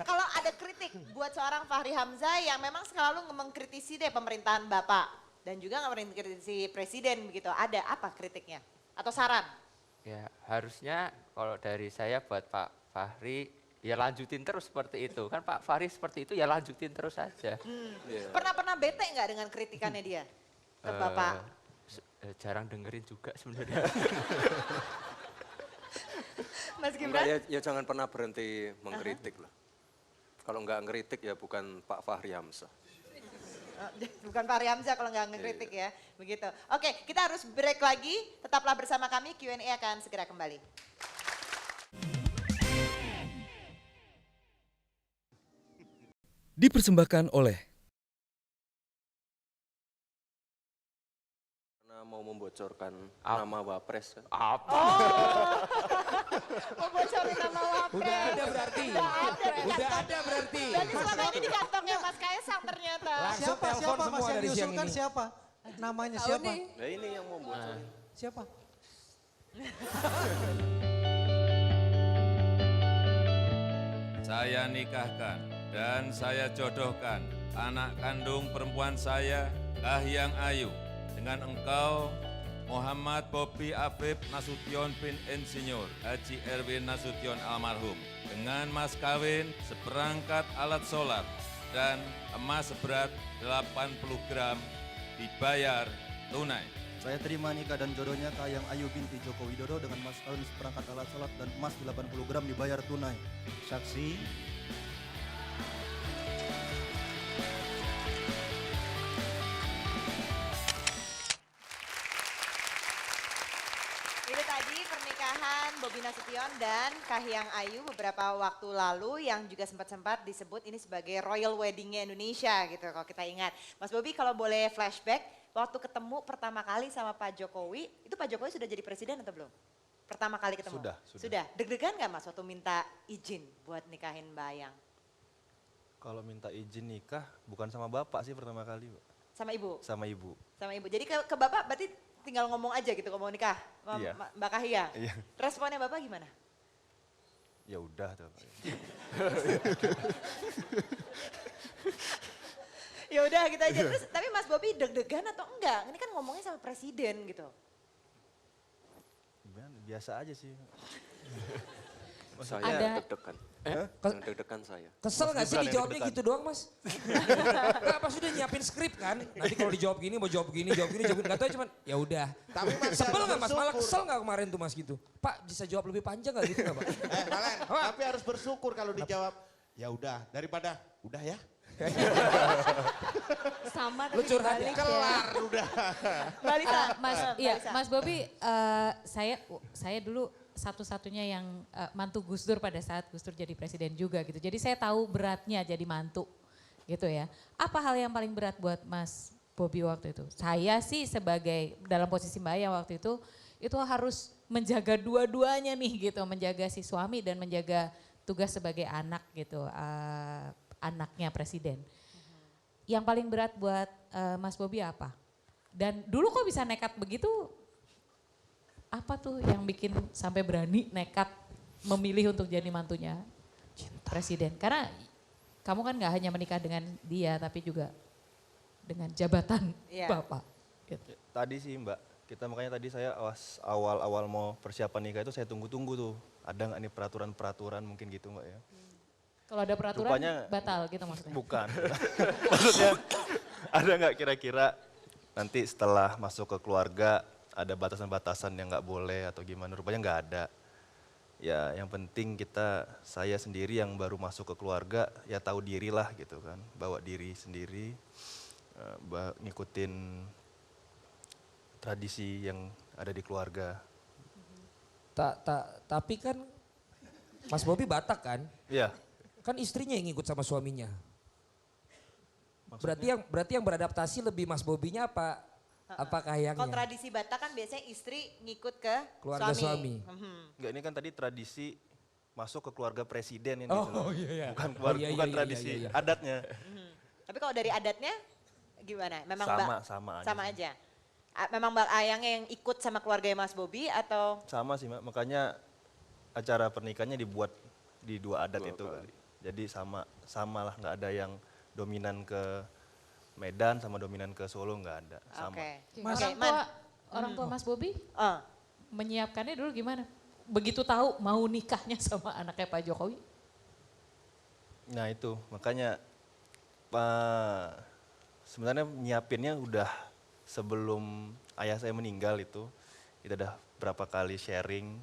Kalau ada kritik buat seorang Fahri Hamzah yang memang selalu mengkritisi deh pemerintahan Bapak dan juga mengkritisi presiden begitu. Ada apa kritiknya atau saran? Ya harusnya kalau dari saya buat Pak Fahri ya lanjutin terus seperti itu. Kan Pak Fahri seperti itu ya lanjutin terus saja. Pernah bete nggak dengan kritikannya dia ke Bapak? Jarang dengerin juga sebenarnya. Mas Enggak, Gibran? ya jangan pernah berhenti mengkritik lah. Kalau nggak ngeritik ya bukan Pak Fahri Hamzah. Bukan Fahri Hamzah kalau nggak ngekritik ya, begitu. Oke, kita harus break lagi. Tetaplah bersama kami, Q&A akan segera kembali. Dipersembahkan oleh Karena mau membocorkan nama Wapres. Apa? Mau bocorin nama Wapres. Udah ada berarti. Udah ada berarti. Berarti selama ini di kantongnya Mas Kaisang ternyata. Langsung Siapa telepon semua Mas yang dari siang diusulkan ini. siapa? Namanya Tahu siapa? nih. Nah ini yang mau bocorin. Siapa? Saya nikahkan dan saya jodohkan anak kandung perempuan saya, Kahiyang Ayu, dengan engkau, Muhammad Bobi Afif Nasution bin Insinyur Haji Erwin Nasution almarhum, dengan mas kawin seperangkat alat solar dan emas seberat 80 gram dibayar tunai. Saya terima nikah dan jodohnya Kahiyang Ayu binti Joko Widodo dengan mas kawin seperangkat alat sholat dan emas 80 gram dibayar tunai. Saksi. Itu tadi pernikahan Bobi Nasution dan Kahiyang Ayu beberapa waktu lalu yang juga sempat-sempat disebut ini sebagai royal weddingnya Indonesia gitu kalau kita ingat. Mas Bobi kalau boleh flashback, waktu ketemu pertama kali sama Pak Jokowi, itu Pak Jokowi sudah jadi presiden atau belum? Pertama kali ketemu? Sudah. Deg-degan gak Mas waktu minta izin buat nikahin Mbak Ayang? Kalau minta izin nikah bukan sama bapak sih pertama kali, Pak. Sama ibu? Sama ibu. Sama ibu. Jadi ke bapak berarti tinggal ngomong aja gitu kalau mau nikah sama Iya. Mbak Kahiyang? Iya. Responnya bapak gimana? Ya udah tuh. Ya udah gitu aja. Terus tapi Mas Bobi deg-degan atau enggak? Ini kan ngomongnya sama presiden gitu. Biasa aja sih. Saya deg-degan. Yang deg-degan saya. Kesel gak sih dijawabnya gitu doang Mas? Gak pas udah nyiapin skrip kan? Nanti kalau dijawab gini mau jawab gini, jawab gini. Gak tau cuman ya udah. Tapi Mas Sebel harus gak Mas? Malah bersyukur. kesel gak kemarin tuh Mas gitu? Pak bisa jawab lebih panjang gak gitu gak Pak? Valen, tapi harus bersyukur kalau dijawab, ya udah daripada udah ya. Sama Lu tapi curhat dibalik ya? Kelar udah. Mbak Lisa. Mas, Mbak iya, Lisa. Mas Bobi, saya dulu satu-satunya yang mantu Gus Dur pada saat Gus Dur jadi presiden juga gitu. Jadi saya tahu beratnya jadi mantu gitu ya. Apa hal yang paling berat buat Mas Bobi waktu itu? Saya sih sebagai dalam posisi Mbak Ayang waktu itu harus menjaga dua-duanya nih gitu. Menjaga si suami dan menjaga tugas sebagai anak gitu, anaknya presiden. Yang paling berat buat Mas Bobi apa? Dan dulu kok bisa nekat begitu? Apa tuh yang bikin sampai berani nekat memilih untuk jadi mantunya presiden? Karena kamu kan gak hanya menikah dengan dia tapi juga dengan jabatan Bapak. Gitu. Tadi sih Mbak, makanya tadi saya awal-awal mau persiapan nikah itu saya tunggu-tunggu tuh. Ada nggak nih peraturan-peraturan mungkin gitu Mbak ya? Kalau ada peraturan batal gitu maksudnya? Bukan. Maksudnya ada nggak kira-kira nanti setelah masuk ke keluarga ada batasan-batasan yang nggak boleh atau gimana? Rupanya nggak ada. Ya yang penting saya sendiri yang baru masuk ke keluarga ya tahu diri lah gitu kan. Bawa diri sendiri, ngikutin tradisi yang ada di keluarga. Tapi kan Mas Bobi Batak kan? Iya. Kan istrinya yang ngikut sama suaminya. Berarti yang beradaptasi lebih Mas Bobinya apa Kahiyangnya? Kalau tradisi Batak kan biasanya istri ngikut ke Keluarga suami. Enggak, ini kan tadi tradisi masuk ke keluarga presiden ini. Oh iya. Bukan tradisi adatnya. Tapi kalau dari adatnya gimana? Memang sama sama aja. Memang Mbak Ayangnya yang ikut sama keluarga Mas Bobi atau? Sama sih Mbak, makanya acara pernikahannya dibuat di 2 adat itu. Jadi sama lah, nggak ada yang dominan ke Medan sama dominan ke Solo, nggak ada. Sama. Orang tua Mas Bobi menyiapkannya dulu gimana? Begitu tahu mau nikahnya sama anaknya Pak Jokowi? Nah itu, makanya sebenarnya nyiapinnya udah sebelum ayah saya meninggal itu. Kita udah berapa kali sharing.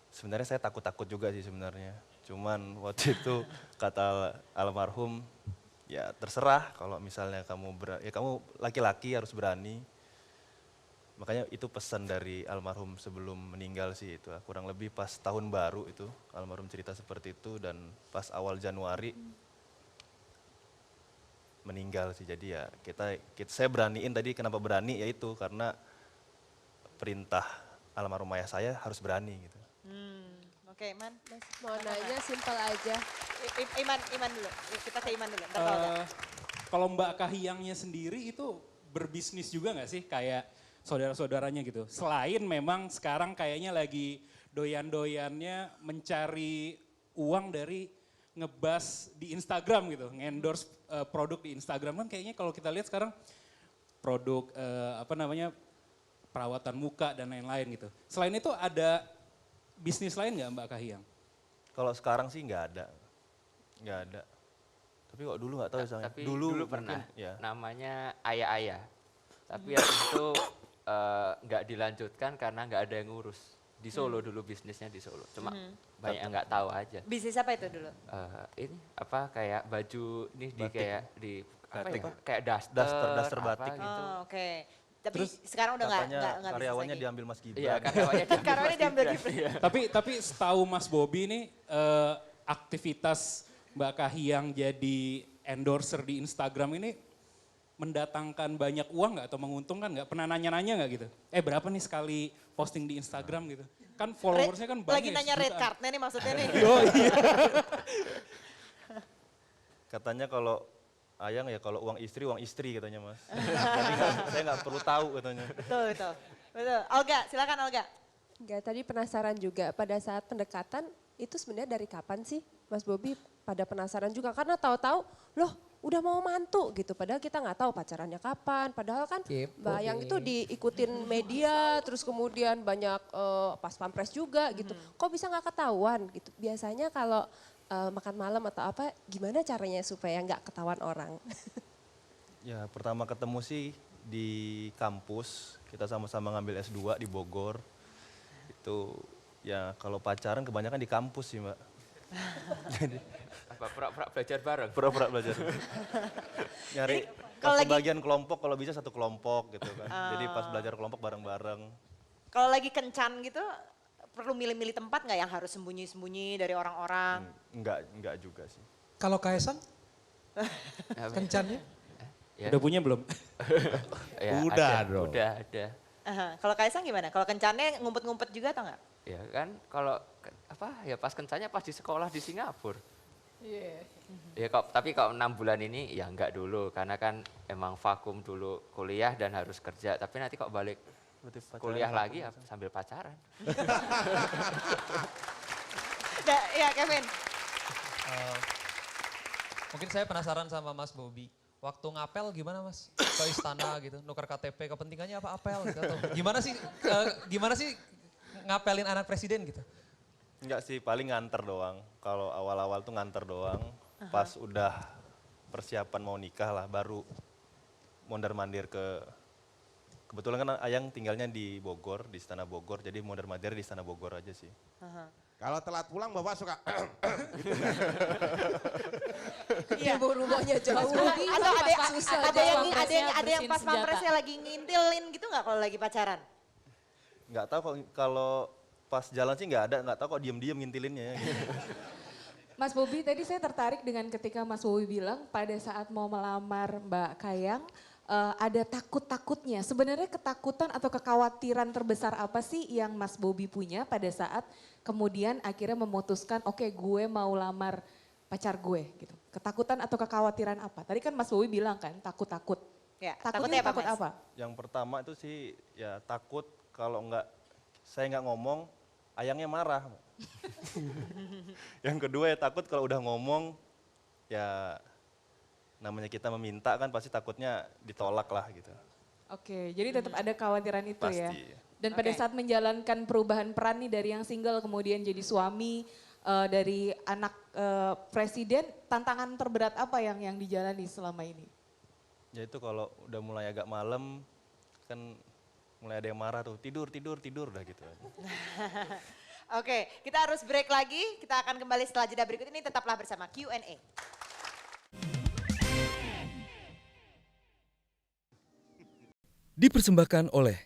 Sebenarnya saya takut-takut juga sih sebenarnya. Cuman waktu itu kata almarhum, ya terserah kalau misalnya kamu kamu laki-laki harus berani. Makanya itu pesan dari almarhum sebelum meninggal sih itu. Kurang lebih pas tahun baru itu almarhum cerita seperti itu, dan pas awal Januari meninggal sih. Jadi ya saya beraniin tadi, kenapa berani yaitu karena perintah almarhum ayah saya harus berani gitu. Oke, Iman. Mau nanya simpel aja. Iman dulu, kita ke Iman dulu. Kalau Mbak Kahiyangnya sendiri itu berbisnis juga nggak sih kayak saudara-saudaranya gitu? Selain memang sekarang kayaknya lagi doyan-doyannya mencari uang dari ngebas di Instagram gitu, nge-endorse produk di Instagram. Kan kayaknya kalau kita lihat sekarang produk perawatan muka dan lain-lain gitu. Selain itu ada bisnis lain nggak Mbak Kahiyang? Kalau sekarang sih nggak ada. Tapi kok dulu nggak tahu ya. Tapi dulu pernah, ya. namanya Ayah-Ayah. Tapi habis itu nggak dilanjutkan karena nggak ada yang ngurus. Di Solo dulu bisnisnya di Solo, cuma banyak yang nggak tahu aja. Bisnis apa itu dulu? Ini kayak baju nih kayak daster batik gitu. Oke. Tapi sekarang udah nggak karyawannya diambil Mas Gibran. Iya, karyawannya diambil Gibran. Tapi setahu Mas Bobi ini aktivitas Mbak Kahiyang jadi endorser di Instagram ini mendatangkan banyak uang nggak atau menguntungkan nggak? Pernah nanya-nanya nggak gitu? Berapa nih sekali posting di Instagram gitu? Kan followersnya kan banyak. Lagi nanya red cardnya nih maksudnya nih. Katanya kalau Ayang ya kalau uang istri katanya Mas. Jadi saya nggak perlu tahu katanya. Betul. Olga, silakan Olga. Enggak, tadi penasaran juga pada saat pendekatan itu sebenarnya dari kapan sih Mas Bobi pada penasaran juga? Karena tahu-tahu loh udah mau mantu gitu, padahal kita nggak tahu pacarannya kapan. Padahal kan Mbak Ayang itu diikutin media, terus kemudian banyak pas pampres juga gitu. Kok bisa nggak ketahuan gitu? Biasanya kalau makan malam atau apa, gimana caranya supaya nggak ketahuan orang? Ya pertama ketemu sih di kampus, kita sama-sama ngambil S2 di Bogor. Itu ya kalau pacaran kebanyakan di kampus sih Mbak. Jadi pura-pura belajar bareng. Pura-pura belajar. Nyari pas bagian kelompok kalau bisa satu kelompok gitu kan. Jadi pas belajar kelompok bareng-bareng. Kalau lagi kencan gitu perlu milih-milih tempat nggak yang harus sembunyi-sembunyi dari orang-orang? Enggak juga sih. Kalau Kaisang? Kencannya? Udah punya belum? Udah dong. Udah ada. Kalau Kaisang gimana? Kalau kencannya ngumpet-ngumpet juga atau enggak? Ya kan kalau pas kencannya pas di sekolah di Singapura. Ya tapi kalau 6 bulan ini ya enggak dulu karena kan emang vakum dulu kuliah dan harus kerja. Tapi nanti kok balik kuliah lagi ya sambil pacaran. Ya Kevin. Mungkin saya penasaran sama Mas Bobi. Waktu ngapel gimana Mas? Ke istana gitu, nuker KTP, kepentingannya apa apel gitu atau gimana sih ngapelin anak presiden gitu? Enggak sih, paling nganter doang. Kalau awal-awal tuh nganter doang. Pas udah persiapan mau nikah lah baru mondar-mandir kebetulan kan Ayang tinggalnya di Bogor, di Istana Bogor. Jadi mondar-mandir di Istana Bogor aja sih. Kalau telat pulang Bapak suka Iya, rumahnya jauh. Atau ada yang pas pampresnya lagi ngintilin gitu nggak kalau lagi pacaran? Nggak tahu kalau pas jalan sih nggak tahu kok diem-diem ngintilinnya. Mas Bobi, tadi saya tertarik dengan ketika Mas Bobi bilang pada saat mau melamar Mbak Kayang, ada takut-takutnya. Sebenarnya ketakutan atau kekhawatiran terbesar apa sih yang Mas Bobi punya pada saat kemudian akhirnya memutuskan, oke, gue mau lamar pacar gue gitu. Ketakutan atau kekhawatiran apa? Tadi kan Mas Bobi bilang kan takut-takut. Ya, Takutnya takutnya apa, takut Mas? apa? Yang pertama itu sih ya takut kalau saya nggak ngomong, ayangnya marah. Yang kedua ya takut kalau udah ngomong, ya namanya kita meminta kan pasti takutnya ditolak lah gitu. Oke, jadi tetap ada kekhawatiran itu ya. Pasti. Dan pada saat menjalankan perubahan peran nih dari yang single kemudian jadi suami, dari anak presiden, tantangan terberat apa yang dijalani selama ini? Ya itu kalau udah mulai agak malam kan mulai ada yang marah tuh, tidur udah gitu. Oke, kita harus break lagi. Kita akan kembali setelah jeda berikut ini. Tetaplah bersama Q&A. Dipersembahkan oleh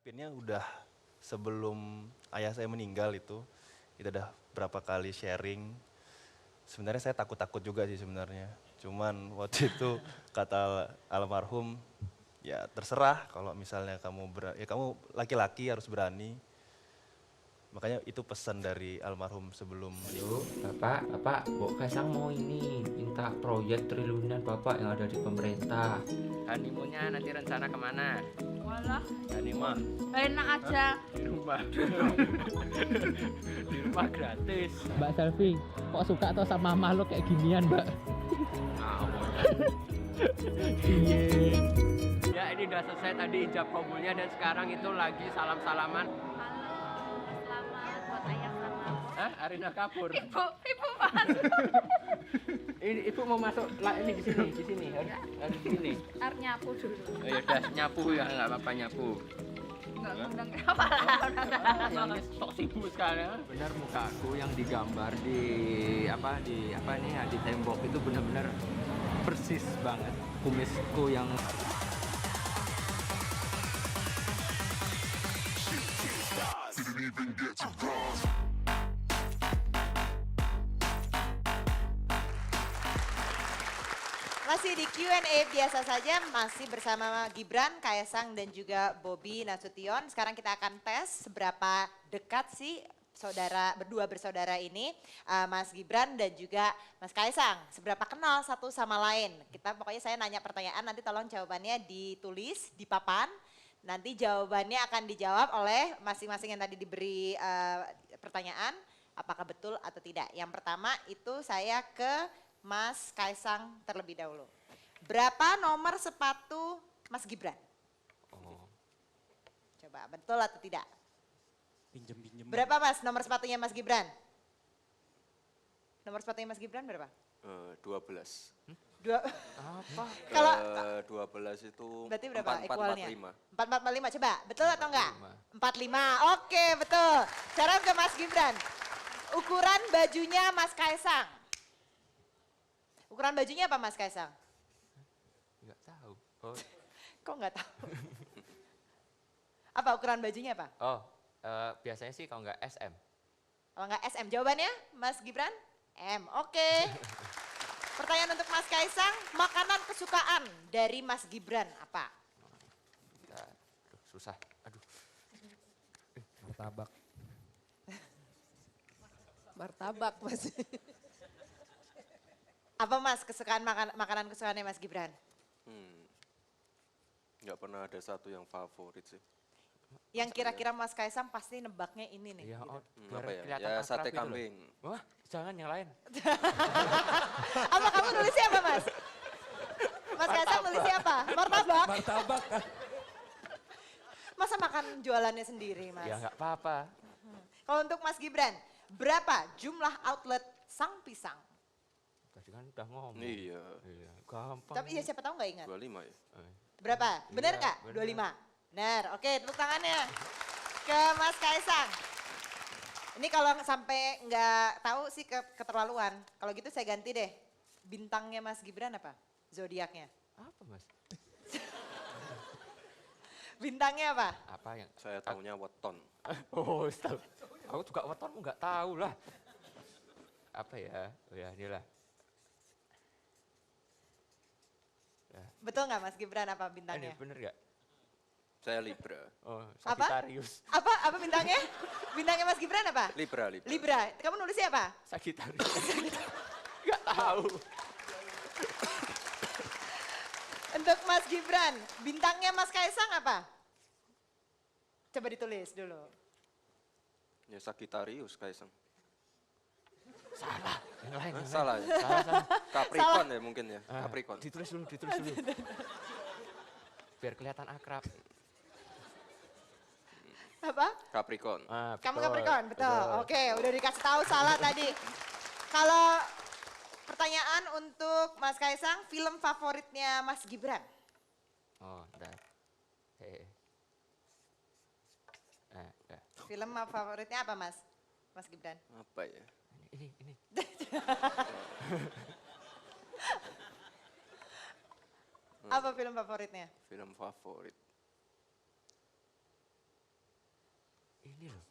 Pinnya udah sebelum ayah saya meninggal itu, kita udah berapa kali sharing. Sebenarnya saya takut-takut juga sih sebenarnya. Cuman waktu itu kata almarhum, ya terserah kalau misalnya kamu kamu laki-laki harus berani. Makanya itu pesan dari almarhum sebelum. Halo, Bapak, Bu Kaisang mau ini, minta proyek triliunan Bapak yang ada di pemerintah. Honeymoonnya nanti rencana kemana? Walah, Honeymoon. enak aja. Di rumah. Di rumah gratis. Mbak Selvi, kok suka tuh sama makhluk kayak ginian, Mbak? Iya. Ya ini udah selesai tadi ijab kabulnya dan sekarang itu lagi salam-salaman. Selamat buat ayah sama. Hah? Arina kabur. Ibu masuk. Ini ibu mau masuk ini di sini, harus di sini. Harus nyapu dulu. Oh, ya udah nyapu ya, nggak apa-apa nyapu. Enggak ngundang kenapa? Yang ini sok sibuk sekarang. Benar muka aku yang digambar di tembok itu benar-benar persis banget kumisku yang Masih di Q&A biasa saja, masih bersama Gibran, Kaisang dan juga Bobi Nasution. Sekarang kita akan tes seberapa dekat sih berdua bersaudara ini, Mas Gibran dan juga Mas Kaisang. Seberapa kenal satu sama lain. Pokoknya saya nanya pertanyaan, nanti tolong jawabannya ditulis di papan. Nanti jawabannya akan dijawab oleh masing-masing yang tadi diberi pertanyaan, apakah betul atau tidak. Yang pertama itu saya ke Mas Kaisang terlebih dahulu. Berapa nomor sepatu Mas Gibran? Coba betul atau tidak? Pinjem. Berapa Mas nomor sepatunya Mas Gibran? Nomor sepatunya Mas Gibran berapa? 12. Apa? Kalau 12 itu berarti berapa equalnya? 4445. 4445, coba betul atau enggak? 45, oke betul. Sekarang ke Mas Gibran. Ukuran bajunya Mas Kaisang. Ukuran bajunya apa Mas Kaisang? nggak tahu. Kok nggak tahu? Apa ukuran bajunya apa? Biasanya sih kalau nggak SM. Kalau nggak SM, jawabannya Mas Gibran? M, oke. Pertanyaan untuk Mas Kaisang, makanan kesukaan dari Mas Gibran apa? Susah, aduh. Martabak. Martabak Mas. Apa Mas kesukaan makanan kesukaannya Mas Gibran? Nggak pernah ada satu yang favorit sih. Yang kira-kira Mas Kaisang pasti nebaknya ini nih. Ya, gitu. Apa ya? Ya sate kambing. Wah, jangan yang lain. Apa kamu nulisnya apa Mas? Mas Kaisang nulisnya apa? Martabak? Martabak. Masa makan jualannya sendiri Mas? Ya nggak apa-apa. Kalau untuk Mas Gibran, berapa jumlah outlet Sang Pisang? Tadi kan udah ngomong. Iya. Gampang. Tapi ya siapa tahu nggak ingat. 25 ya. Berapa? Benar Iya, nggak? benar. 25. Benar. Oke, tepuk tangannya ke Mas Kaisang. Ini kalau sampai nggak tahu sih keterlaluan. Kalau gitu saya ganti deh. Bintangnya Mas Gibran apa? Zodiaknya. Apa Mas? Bintangnya apa? Apa yang? Saya tahunya weton. Oh, tahu. Aku juga weton nggak tahu lah. Apa ya? Oh ya, inilah. Ya. Betul nggak Mas Gibran apa bintangnya? Ini bener nggak? Saya Libra. Oh, Apa? Sagittarius. Apa bintangnya? Bintangnya Mas Gibran apa? Libra. Libra. Kamu nulisnya apa? Sagittarius. Nggak tahu. Untuk Mas Gibran, bintangnya Mas Kaisang apa? Coba ditulis dulu. Ya Sagittarius Kaisang. Salah, yang lain. Salah ya? Salah. Capricorn ya mungkin ya, Capricorn. Ditulis dulu. Biar kelihatan akrab. Apa? Capricorn. Kamu Capricorn, betul. Oke, udah dikasih tahu salah tadi. Kalau pertanyaan untuk Mas Kaisang, film favoritnya Mas Gibran? Oh, udah. Film favoritnya apa Mas? Mas Gibran? Apa ya? Ini. Apa film favoritnya? Film favorit. Ini loh.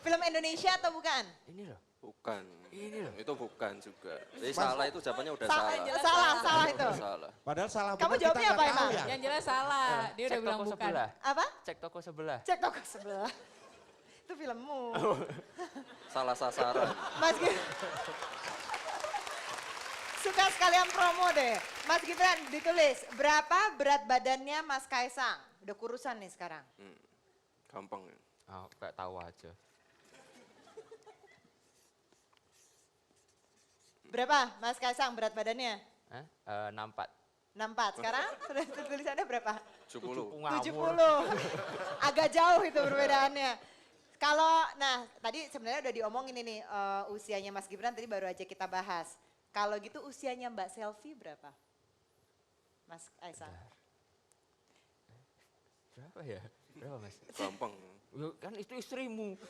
Film Indonesia atau bukan? Ini loh. Bukan. Ini loh. Itu bukan juga. Jadi salah itu jawabannya udah Salah salah. itu. Salah. Padahal salah Kamu benar kita jawabnya nggak apa tahu emang? ya. Yang jelas salah, dia udah Cek bilang toko bukan. sebelah. Apa? Cek toko sebelah. Cek toko sebelah. Itu filmmu. Salah sasaran. Mas Gibran. Suka sekalian promo deh. Mas Gibran ditulis, berapa berat badannya Mas Kaisang? Udah kurusan nih sekarang. Gampang ya. Kayak tahu aja. Berapa Mas Kaisang berat badannya? 64. 64. Sekarang tulisannya berapa? 70. 70. Agak jauh itu perbedaannya. Kalau, nah tadi sebenarnya udah diomongin ini usianya Mas Gibran tadi baru aja kita bahas. Kalau gitu usianya Mbak Selvi berapa? Mas Kaisang. Berapa ya? Berapa Mas? Gampang. Kan itu istrimu.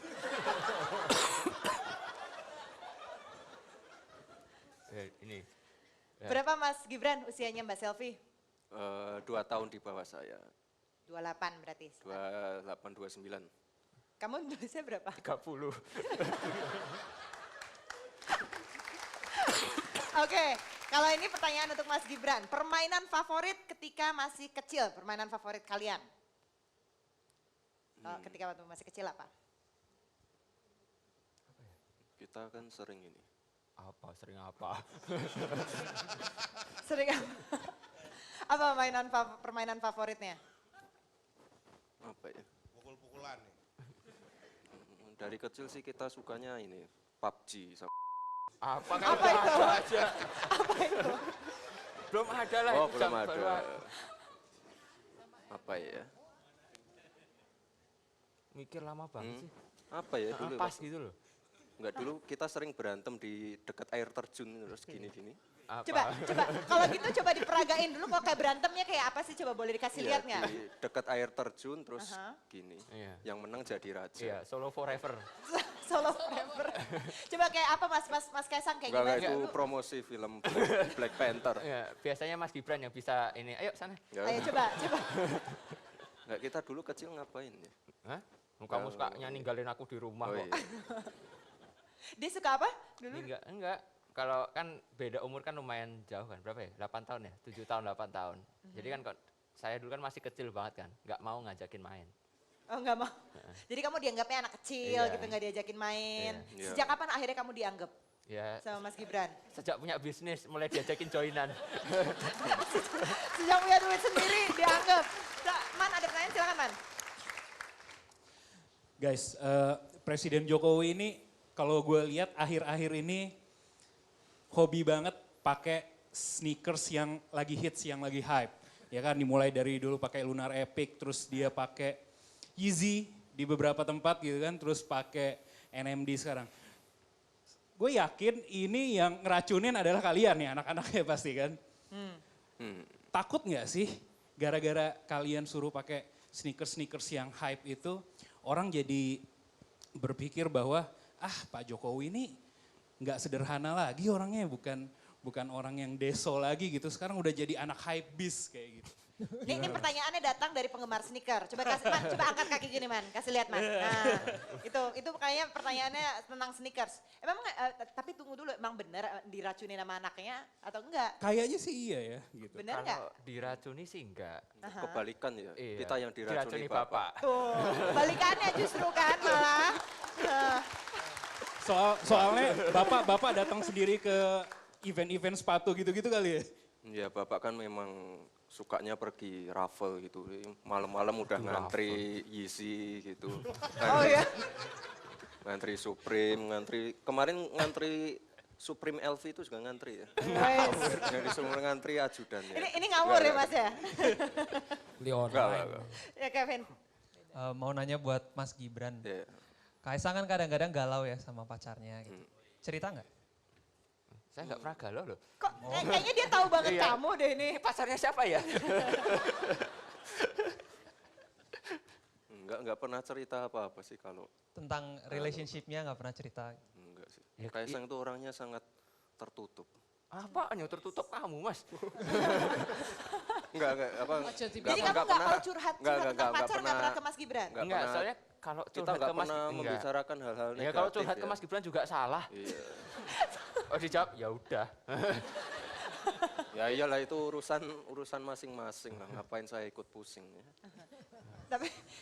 Ini. Berapa Mas Gibran usianya Mbak Selvi? 2 tahun di bawah saya. 28 berarti. 28, 29. Kamu nulisnya berapa? 30. Oke, kalau ini pertanyaan untuk Mas Gibran. Permainan favorit ketika masih kecil, permainan favorit kalian? Ketika waktu masih kecil apa? Kita kan sering ini. Sering apa? Sering apa? Apa permainan favoritnya? Apa ya? Pukul-pukulan nih. Dari kecil sih kita sukanya ini, PUBG. Apa itu? Aja. Apa itu? Belum ada lah. Oh, itu belum jam ada. baruan. Apa ya? Mikir lama banget sih. Apa ya dulu? Pas gitu loh. Enggak, dulu kita sering berantem di dekat air terjun terus gini-gini. Coba, kalau gitu coba diperagain dulu kok kayak berantemnya kayak apa sih, coba boleh dikasih lihat nggak? Di dekat air terjun terus gini. Yang menang jadi raja. Iya, solo forever. Solo forever. Coba kayak apa Mas Kaisang kayak Enggak, gimana? itu promosi film Black Panther. Ya, biasanya Mas Gibran yang bisa ini. Ayo sana. Ayo coba. Enggak, kita dulu kecil ngapain ya? Hah? Kamu sukanya ninggalin aku di rumah kok. Iya. Dia suka apa dulu? Enggak. Kalau kan beda umur kan lumayan jauh kan, berapa ya? 8 tahun ya? 7 tahun, 8 tahun. Jadi kan saya dulu kan masih kecil banget kan, nggak mau ngajakin main. Oh nggak mau? Jadi kamu dianggapnya anak kecil gitu, nggak diajakin main. Sejak kapan akhirnya kamu dianggap sama Mas Gibran? Sejak punya bisnis, mulai diajakin joinan. Sejak punya duit sendiri dianggap. Man, ada pertanyaan silakan Man. Guys, Presiden Jokowi ini kalau gue lihat akhir-akhir ini hobi banget pakai sneakers yang lagi hits, yang lagi hype. Ya kan, dimulai dari dulu pakai Lunar Epic, terus dia pakai Yeezy di beberapa tempat gitu kan, terus pakai NMD sekarang. Gue yakin ini yang ngeracunin adalah kalian ya, anak-anaknya pasti kan. Takut nggak sih gara-gara kalian suruh pakai sneakers yang hype itu, orang jadi berpikir bahwa Pak Jokowi ini nggak sederhana lagi orangnya, bukan orang yang deso lagi gitu. Sekarang udah jadi anak hype beast kayak gitu. Ini pertanyaannya datang dari penggemar sneaker. Coba kasih Man, coba angkat kaki gini Man, kasih lihat Man. Nah, itu kayaknya pertanyaannya tentang sneakers. Emang tapi tunggu dulu, emang bener diracunin sama anaknya atau enggak? Kayaknya sih iya ya gitu. Bener nggak? Kalau diracuni sih enggak. Kebalikan ya, Iya. kita yang diracuni bapak. Tuh, balikannya justru kan malah. Soalnya bapak datang sendiri ke event-event sepatu gitu-gitu kali ya? Ya Bapak kan memang sukanya pergi raffle gitu. Malam-malam udah ngantri Yeezy gitu. Oh ya? Ngantri Supreme, kemarin ngantri Supreme LV itu juga ngantri ya. Jadi semua ngantri ajudan ya. Ini ngawur ya Mas ya? Enggak. Ya Kevin. Mau nanya buat Mas Gibran. Yeah. Kaisang kan kadang-kadang galau ya sama pacarnya gitu. Cerita nggak? Saya nggak pernah galau loh. Kok kayaknya dia tahu banget Iya. kamu deh ini. Pacarnya siapa ya? Enggak pernah cerita apa-apa sih kalau. Tentang relationship-nya nggak pernah cerita? Enggak sih. Kaisang itu orangnya sangat tertutup. Apaan yang tertutup kamu Mas? Enggak apa. Jadi kamu nggak mau curhat tentang pacar nggak pernah ke Mas Gibran? Enggak, soalnya kalau kita curhat nggak ke Mas pernah membicarakan hal-hal negatif. Ya kalau curhat ke Mas Gibran juga salah. Iya. Oh dijawab, ya udah. Ya iyalah itu urusan masing-masing lah. Ngapain saya ikut pusing ya.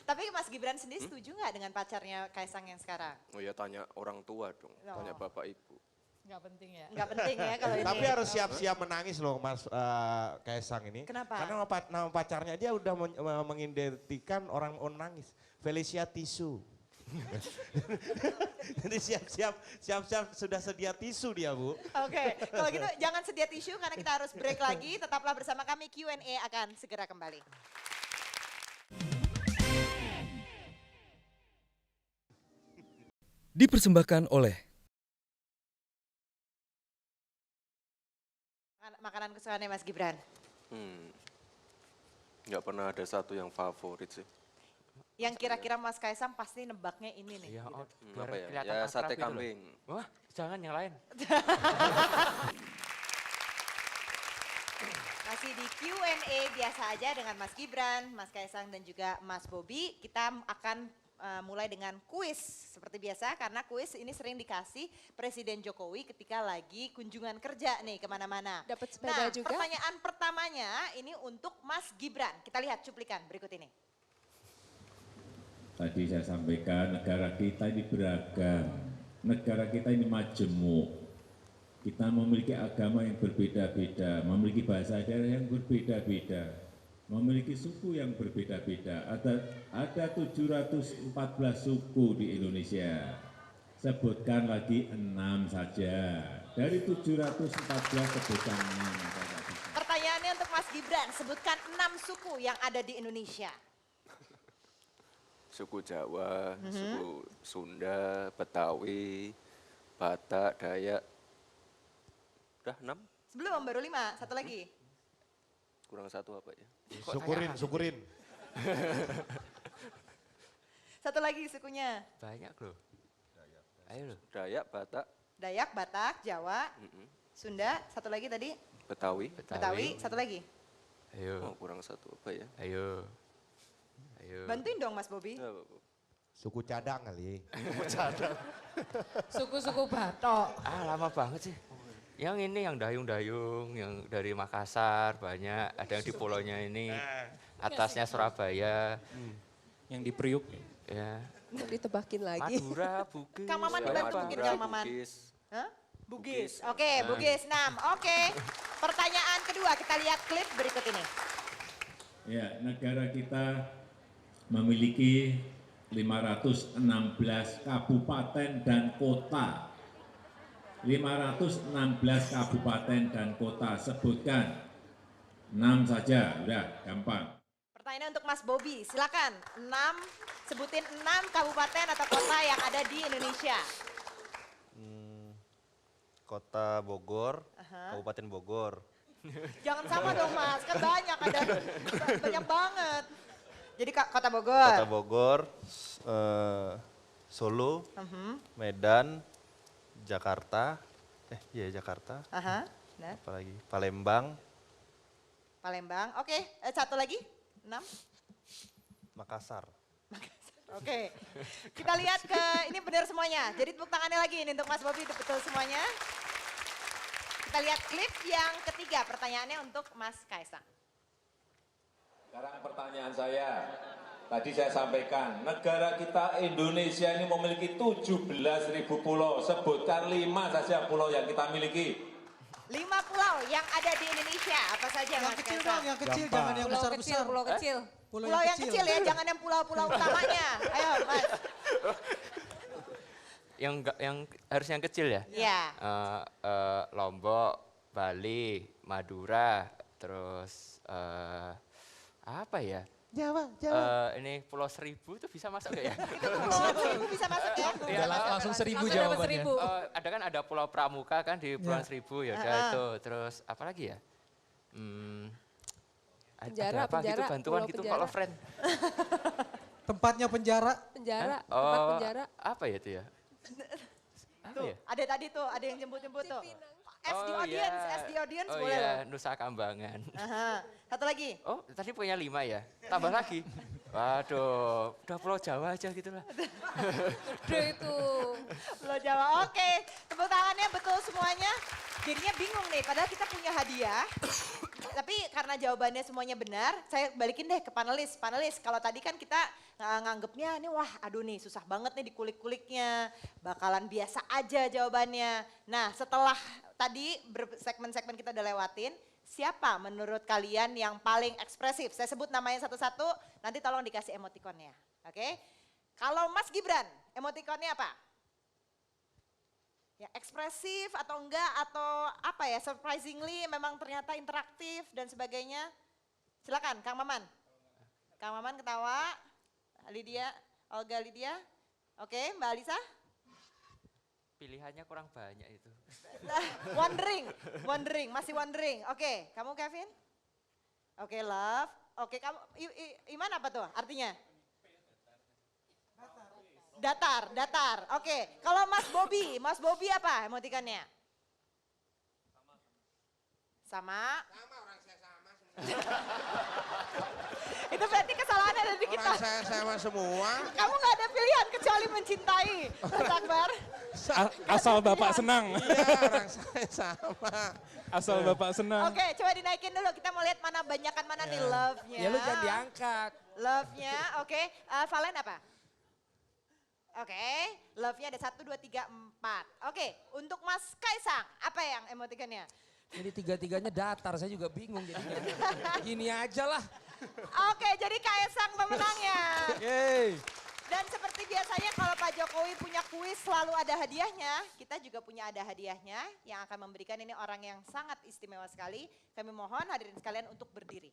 Tapi Mas Gibran sendiri setuju nggak dengan pacarnya Kaisang yang sekarang? Oh ya tanya orang tua dong, tanya bapak ibu. Nggak penting ya. Nggak penting ya kalau ini. Tapi harus siap-siap menangis loh Mas Kaisang ini. Kenapa? Karena nama pacarnya dia udah mengidentikan orang nangis. Felicia Tisu. Jadi siap-siap sudah sedia tisu dia Bu. Oke, kalau gitu jangan sedia tisu karena kita harus break lagi. Tetaplah bersama kami, Q&A akan segera kembali. Dipersembahkan oleh Makanan kesukaannya Mas Gibran. Nggak pernah ada satu yang favorit sih. Yang kira-kira Mas Kaisang pasti nebaknya ini nih. Ya, gitu. Apa ya? kelihatan Ya akrab sate gitu loh. kambing. Wah, jangan yang lain. Masih di Q&A biasa aja dengan Mas Gibran, Mas Kaisang dan juga Mas Bobi. Kita akan mulai dengan kuis seperti biasa karena kuis ini sering dikasih Presiden Jokowi ketika lagi kunjungan kerja nih kemana-mana. Dapat sepeda juga. Pertanyaan pertamanya ini untuk Mas Gibran. Kita lihat cuplikan berikut ini. Tadi saya sampaikan negara kita ini beragam, negara kita ini majemuk. Kita memiliki agama yang berbeda-beda, memiliki bahasa daerah yang berbeda-beda, memiliki suku yang berbeda-beda. Ada 714 suku di Indonesia. Sebutkan lagi 6 saja. Dari 714 sebutkan 6. Pertanyaannya untuk Mas Gibran, sebutkan 6 suku yang ada di Indonesia. Suku Jawa, suku Sunda, Betawi, Batak, Dayak. Udah 6? Sebelum baru 5, satu lagi. Kurang satu apa ya? Syukurin. Satu lagi sukunya. Banyak loh. Ayo loh. Dayak, Batak. Dayak, Batak, Jawa, Sunda, satu lagi tadi. Betawi. Satu lagi. Ayo. Oh, kurang satu apa ya? Ayo. Bantuin dong Mas Bobi. Suku cadang kali. Suku-suku Batok. Lama banget sih. Yang ini yang dayung-dayung, yang dari Makassar banyak, ada yang di Pulaunya ini, atasnya Surabaya. Yang di Priuk. Ya. Ditebakin lagi. Madura, Bugis. Kang Maman dibantu mungkin Kang Maman. Hah? Bugis. Oke, Bugis 6. Oke. Pertanyaan kedua, kita lihat klip berikut ini. Ya, negara kita memiliki 516 kabupaten dan kota. 516 kabupaten dan kota, sebutkan 6 saja, udah gampang. Pertanyaan untuk Mas Bobi, silakan. 6, sebutin 6 kabupaten atau kota yang ada di Indonesia. Kota Bogor, Kabupaten Bogor. Jangan sama dong Mas, kan banyak, ada banyak banget. Jadi Kota Bogor. Kota Bogor, Solo, Medan, Jakarta, Jakarta. Benar. Apalagi Palembang, Palembang. Oke, satu lagi. 6. Makassar. Oke. Kita lihat ini benar semuanya. Jadi tepuk tangannya lagi ini untuk Mas Bobi, betul semuanya. Kita lihat klip yang ketiga, pertanyaannya untuk Mas Kaisang. Sekarang pertanyaan saya, tadi saya sampaikan, negara kita Indonesia ini memiliki 17.000 pulau. Sebutkan 5 saja pulau yang kita miliki. pulau yang ada di Indonesia, apa saja Yang Mas kecil Kaisang? dong, yang kecil, jangan yang Pulau besar-besar. kecil, pulau kecil. Pulau yang kecil ya, jangan yang pulau-pulau utamanya. Ayo Mas. Yang harus yang kecil ya? Iya. Lombok, Bali, Madura, terus apa ya? Jawa. Ini Pulau Seribu itu bisa masuk nggak ya? Itu Pulau Seribu bisa masuk ya? Iya, langsung 1000 Langsung dapat jawabannya. 1000. Ada kan ada Pulau Pramuka kan di Pulau Seribu ya udah itu. Terus apa lagi ya? Penjara, ada apa gitu penjara, bantuan pulau gitu penjara. kalau friend. Tempatnya penjara. Penjara, Hah? tempat penjara. Apa ya itu ya? Apa Tuh, ya? ada tadi tuh, ada yang jemput-jemput tuh. SD audience, SD audience oh boleh iya, loh. Nusa Kambangan. Aha. Satu lagi. Oh, tadi punya 5 ya? Tambah lagi? Waduh, udah Pulau Jawa aja gitu lah. Udah itu. Pulau Jawa, oke. Tepuk tangannya betul semuanya. Jadinya bingung nih, padahal kita punya hadiah. Tapi karena jawabannya semuanya benar, saya balikin deh ke panelis. Panelis, kalau tadi kan kita nganggepnya ini wah aduh nih susah banget nih dikulik-kuliknya. Bakalan biasa aja jawabannya. Nah setelah tadi segmen-segmen kita udah lewatin, siapa menurut kalian yang paling ekspresif? Saya sebut namanya satu-satu, nanti tolong dikasih emotikonnya. Oke? Kalau Mas Gibran, emotikonnya apa? Ya ekspresif atau enggak atau apa ya, surprisingly memang ternyata interaktif dan sebagainya. Silakan Kang Maman. Kang Maman ketawa. Lydia, Olga Lydia. Oke, Mbak Alisa. Pilihannya kurang banyak itu. Wondering, masih wondering. Oke, kamu Kevin? Oke, love. Oke, kamu Iman apa tuh artinya? Datar. Oke, kalau Mas Bobby apa emotikannya? Sama. Orang saya sama semua. Itu berarti kesalahan ada di kita. Orang saya sama semua. Kamu nggak ada pilihan kecuali mencintai, Mas Akbar. Asal Bapak senang. Iya, orang saya sama. Asal Bapak senang. Oke, coba dinaikin dulu. Kita mau lihat mana banyakan mana nih love-nya. Ya lu jangan diangkat. Love-nya, oke. Valen apa? Oke, love-nya ada 1, 2, 3, 4. Oke, untuk Mas Kaisang, apa yang emotikannya? Ini tiga-tiganya datar, saya juga bingung jadinya. Gini aja lah. Oke, jadi Kaisang pemenangnya. Yeay. Dan seperti biasanya kalau Pak Jokowi punya kuis selalu ada hadiahnya. Kita juga punya ada hadiahnya yang akan memberikan ini orang yang sangat istimewa sekali. Kami mohon hadirin sekalian untuk berdiri.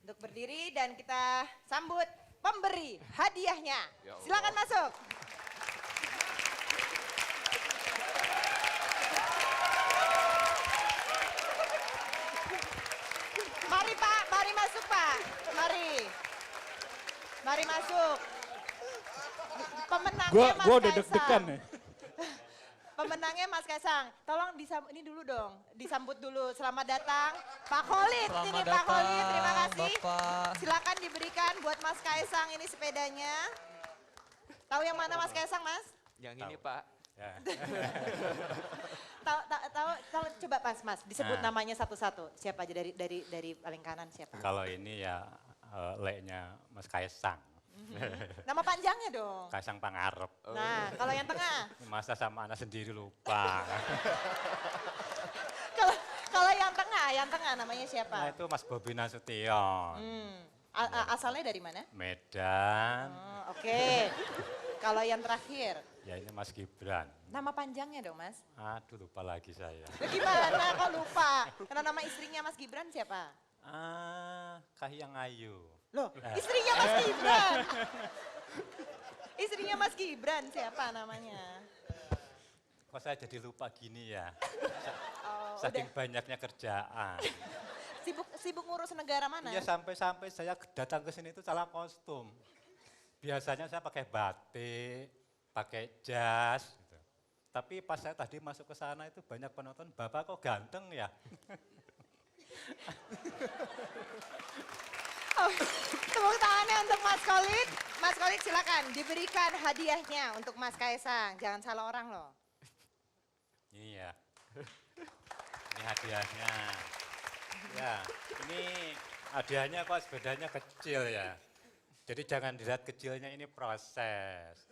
Untuk berdiri dan kita sambut pemberi hadiahnya. Silakan masuk. Mari Pak, mari masuk Pak. Mari masuk. Pemenangnya Mas Gua udah Kaisang. deg-degan nih. Pemenangnya Mas Kaisang. Tolong ini dulu dong, disambut dulu. Selamat datang Pak Khalid. Ini Pak Khalid, terima kasih. Bapak. Silakan diberikan buat Mas Kaisang ini sepedanya. Tahu yang mana Mas Kaisang, Mas? Yang ini Pak. Tahu coba Mas disebut namanya satu-satu. Siapa aja dari paling kanan siapa? Kalau ini ya leknya Mas Kaisang. Nama panjangnya dong. Kaisang Pangarep. Nah, kalau yang tengah? Masa sama anak sendiri lupa. Kalau yang tengah namanya siapa? Nah itu Mas Bobi Nasution. Asalnya dari mana? Medan. Oke. Kalau yang terakhir? Ya ini Mas Gibran. Nama panjangnya dong Mas? Aduh lupa lagi saya. Gimana kok lupa? Karena nama istrinya Mas Gibran siapa? Kahiyang Ayu. Loh, istrinya Mas Gibran. Istrinya Mas Gibran siapa namanya? Kok saya jadi lupa gini ya? Oh, Saking banyaknya kerjaan. Sibuk ngurus negara mana? Iya sampai-sampai saya datang ke sini itu salah kostum. Biasanya saya pakai batik, pakai jas. Gitu. Tapi pas saya tadi masuk ke sana itu banyak penonton, Bapak kok ganteng ya? Oh, tepuk tangannya untuk Mas Khalid. Mas Khalid silakan diberikan hadiahnya untuk Mas Kaisang. Jangan salah orang loh. Ini ya, ini hadiahnya. Ya, ini hadiahnya kok sepedanya kecil ya. Jadi jangan dilihat kecilnya, ini proses.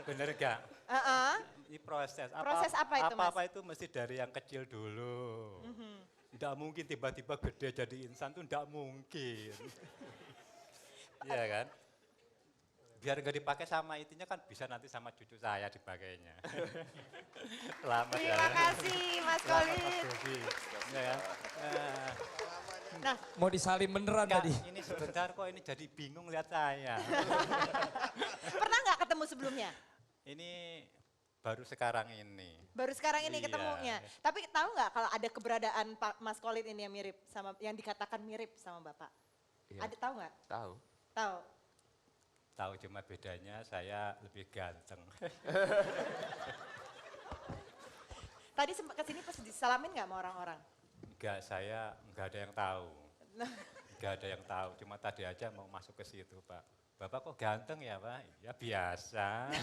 Bener gak? Ini proses. Proses apa itu, Mas? Apa-apa itu mesti dari yang kecil dulu. Tidak mungkin tiba-tiba gede jadi insan tuh tidak mungkin. Iya kan? Biar nggak dipakai sama itunya kan bisa nanti sama cucu saya dipakainya. Selamat ya. Terima kasih Mas Khalid. Ya kan? Nah, Mau disalin beneran tadi. Ini sebentar kok ini jadi bingung lihat saya. pernah nggak ketemu sebelumnya? Ini baru sekarang ini. Baru sekarang ini Iya. ketemunya. Tapi tahu nggak kalau ada keberadaan Pak Mas Khalid ini yang mirip sama, yang dikatakan mirip sama Bapak? Iya. Ada tahu nggak? Tahu. Tahu. Tahu cuma bedanya saya lebih ganteng. Tadi sempat kesini pas disalamin nggak sama orang-orang? Enggak, saya enggak ada yang tahu. Enggak ada yang tahu, cuma tadi aja mau masuk ke situ, Pak. Bapak kok ganteng ya, Pak? Ya biasa.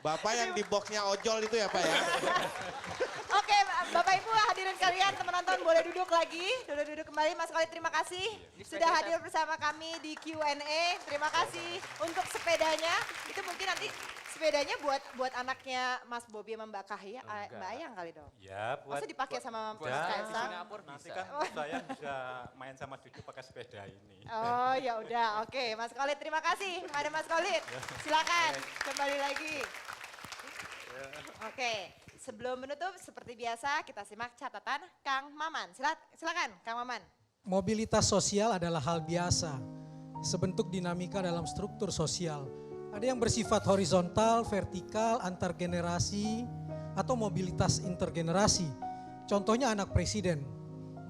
Bapak yang di boxnya ojol itu ya Pak ya? Oke, Bapak Ibu hadirin kalian, teman nonton boleh duduk lagi. Duduk kembali. Mas Khalid terima kasih sudah hadir bersama kami di Q&A. Terima kasih untuk sepedanya. Itu mungkin nanti sepedanya buat anaknya Mas Bobi sama Mbak Kahya, Mbak Ayang kali dong. Ya, buat Masa dipakai sama Mas Ya, Kaisang? nanti kan saya bisa main sama cucu pakai sepeda ini. Oh ya udah, oke. Mas Khalid terima kasih kepada Mas Khalid. Silakan kembali lagi. Oke, sebelum menutup seperti biasa kita simak catatan Kang Maman. Silakan Kang Maman. Mobilitas sosial adalah hal biasa, sebentuk dinamika dalam struktur sosial. Ada yang bersifat horizontal, vertikal, antar generasi, atau mobilitas intergenerasi. Contohnya anak presiden,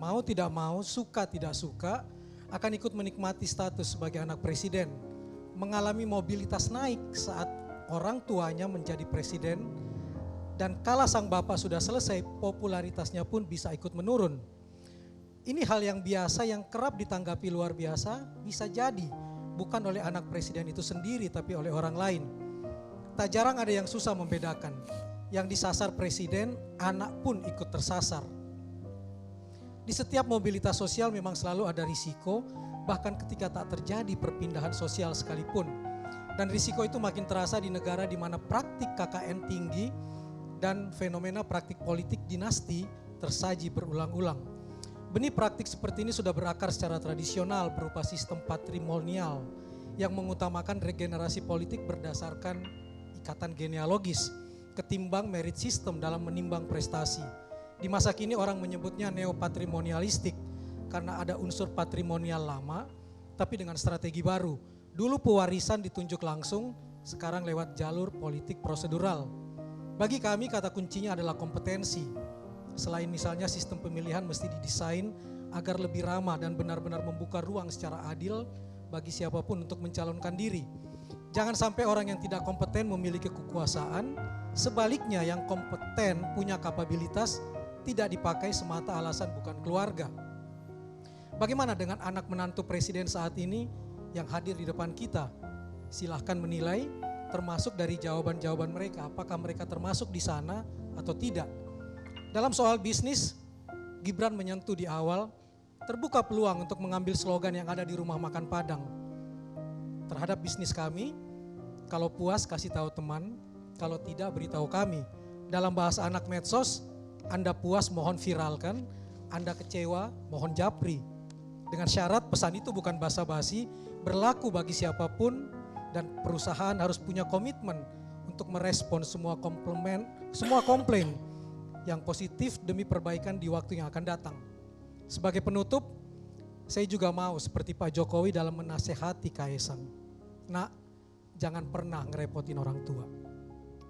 mau tidak mau, suka tidak suka, akan ikut menikmati status sebagai anak presiden. Mengalami mobilitas naik saat orang tuanya menjadi presiden, dan kala sang bapak sudah selesai, popularitasnya pun bisa ikut menurun. Ini hal yang biasa yang kerap ditanggapi luar biasa, bisa jadi bukan oleh anak presiden itu sendiri tapi oleh orang lain. Tak jarang ada yang susah membedakan. Yang disasar presiden, anak pun ikut tersasar. Di setiap mobilitas sosial memang selalu ada risiko, bahkan ketika tak terjadi perpindahan sosial sekalipun. Dan risiko itu makin terasa di negara di mana praktik KKN tinggi dan fenomena praktik politik dinasti tersaji berulang-ulang. Benih praktik seperti ini sudah berakar secara tradisional berupa sistem patrimonial yang mengutamakan regenerasi politik berdasarkan ikatan genealogis ketimbang merit system dalam menimbang prestasi. Di masa kini orang menyebutnya neopatrimonialistik karena ada unsur patrimonial lama tapi dengan strategi baru. Dulu pewarisan ditunjuk langsung, sekarang lewat jalur politik prosedural. Bagi kami kata kuncinya adalah kompetensi. Selain misalnya sistem pemilihan mesti didesain agar lebih ramah dan benar-benar membuka ruang secara adil bagi siapapun untuk mencalonkan diri. Jangan sampai orang yang tidak kompeten memiliki kekuasaan, sebaliknya yang kompeten punya kapabilitas tidak dipakai semata alasan bukan keluarga. Bagaimana dengan anak menantu presiden saat ini yang hadir di depan kita? Silahkan menilai termasuk dari jawaban-jawaban mereka, apakah mereka termasuk di sana atau tidak. Dalam soal bisnis, Gibran menyentuh di awal, terbuka peluang untuk mengambil slogan yang ada di rumah makan Padang. Terhadap bisnis kami, kalau puas kasih tahu teman, kalau tidak beritahu kami. Dalam bahasa anak medsos, Anda puas mohon viralkan, Anda kecewa mohon japri. Dengan syarat pesan itu bukan basa-basi, berlaku bagi siapapun dan perusahaan harus punya komitmen untuk merespon semua komplain yang positif demi perbaikan di waktu yang akan datang. Sebagai penutup, saya juga mau seperti Pak Jokowi dalam menasehati Kaisang. Nak, jangan pernah ngerepotin orang tua.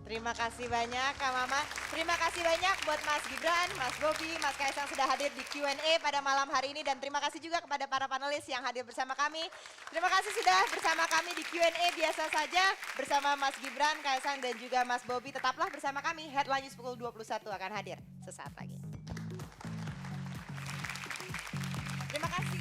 Terima kasih banyak Kak Mama. Terima kasih banyak buat Mas Gibran, Mas Bobi, Mas Kaisang sudah hadir di Q&A pada malam hari ini. Dan terima kasih juga kepada para panelis yang hadir bersama kami. Terima kasih sudah bersama kami di Q&A biasa saja bersama Mas Gibran, Kaisang dan juga Mas Bobi. Tetaplah bersama kami, Headline News pukul 21 akan hadir sesaat lagi. Terima kasih.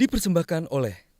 Dipersembahkan oleh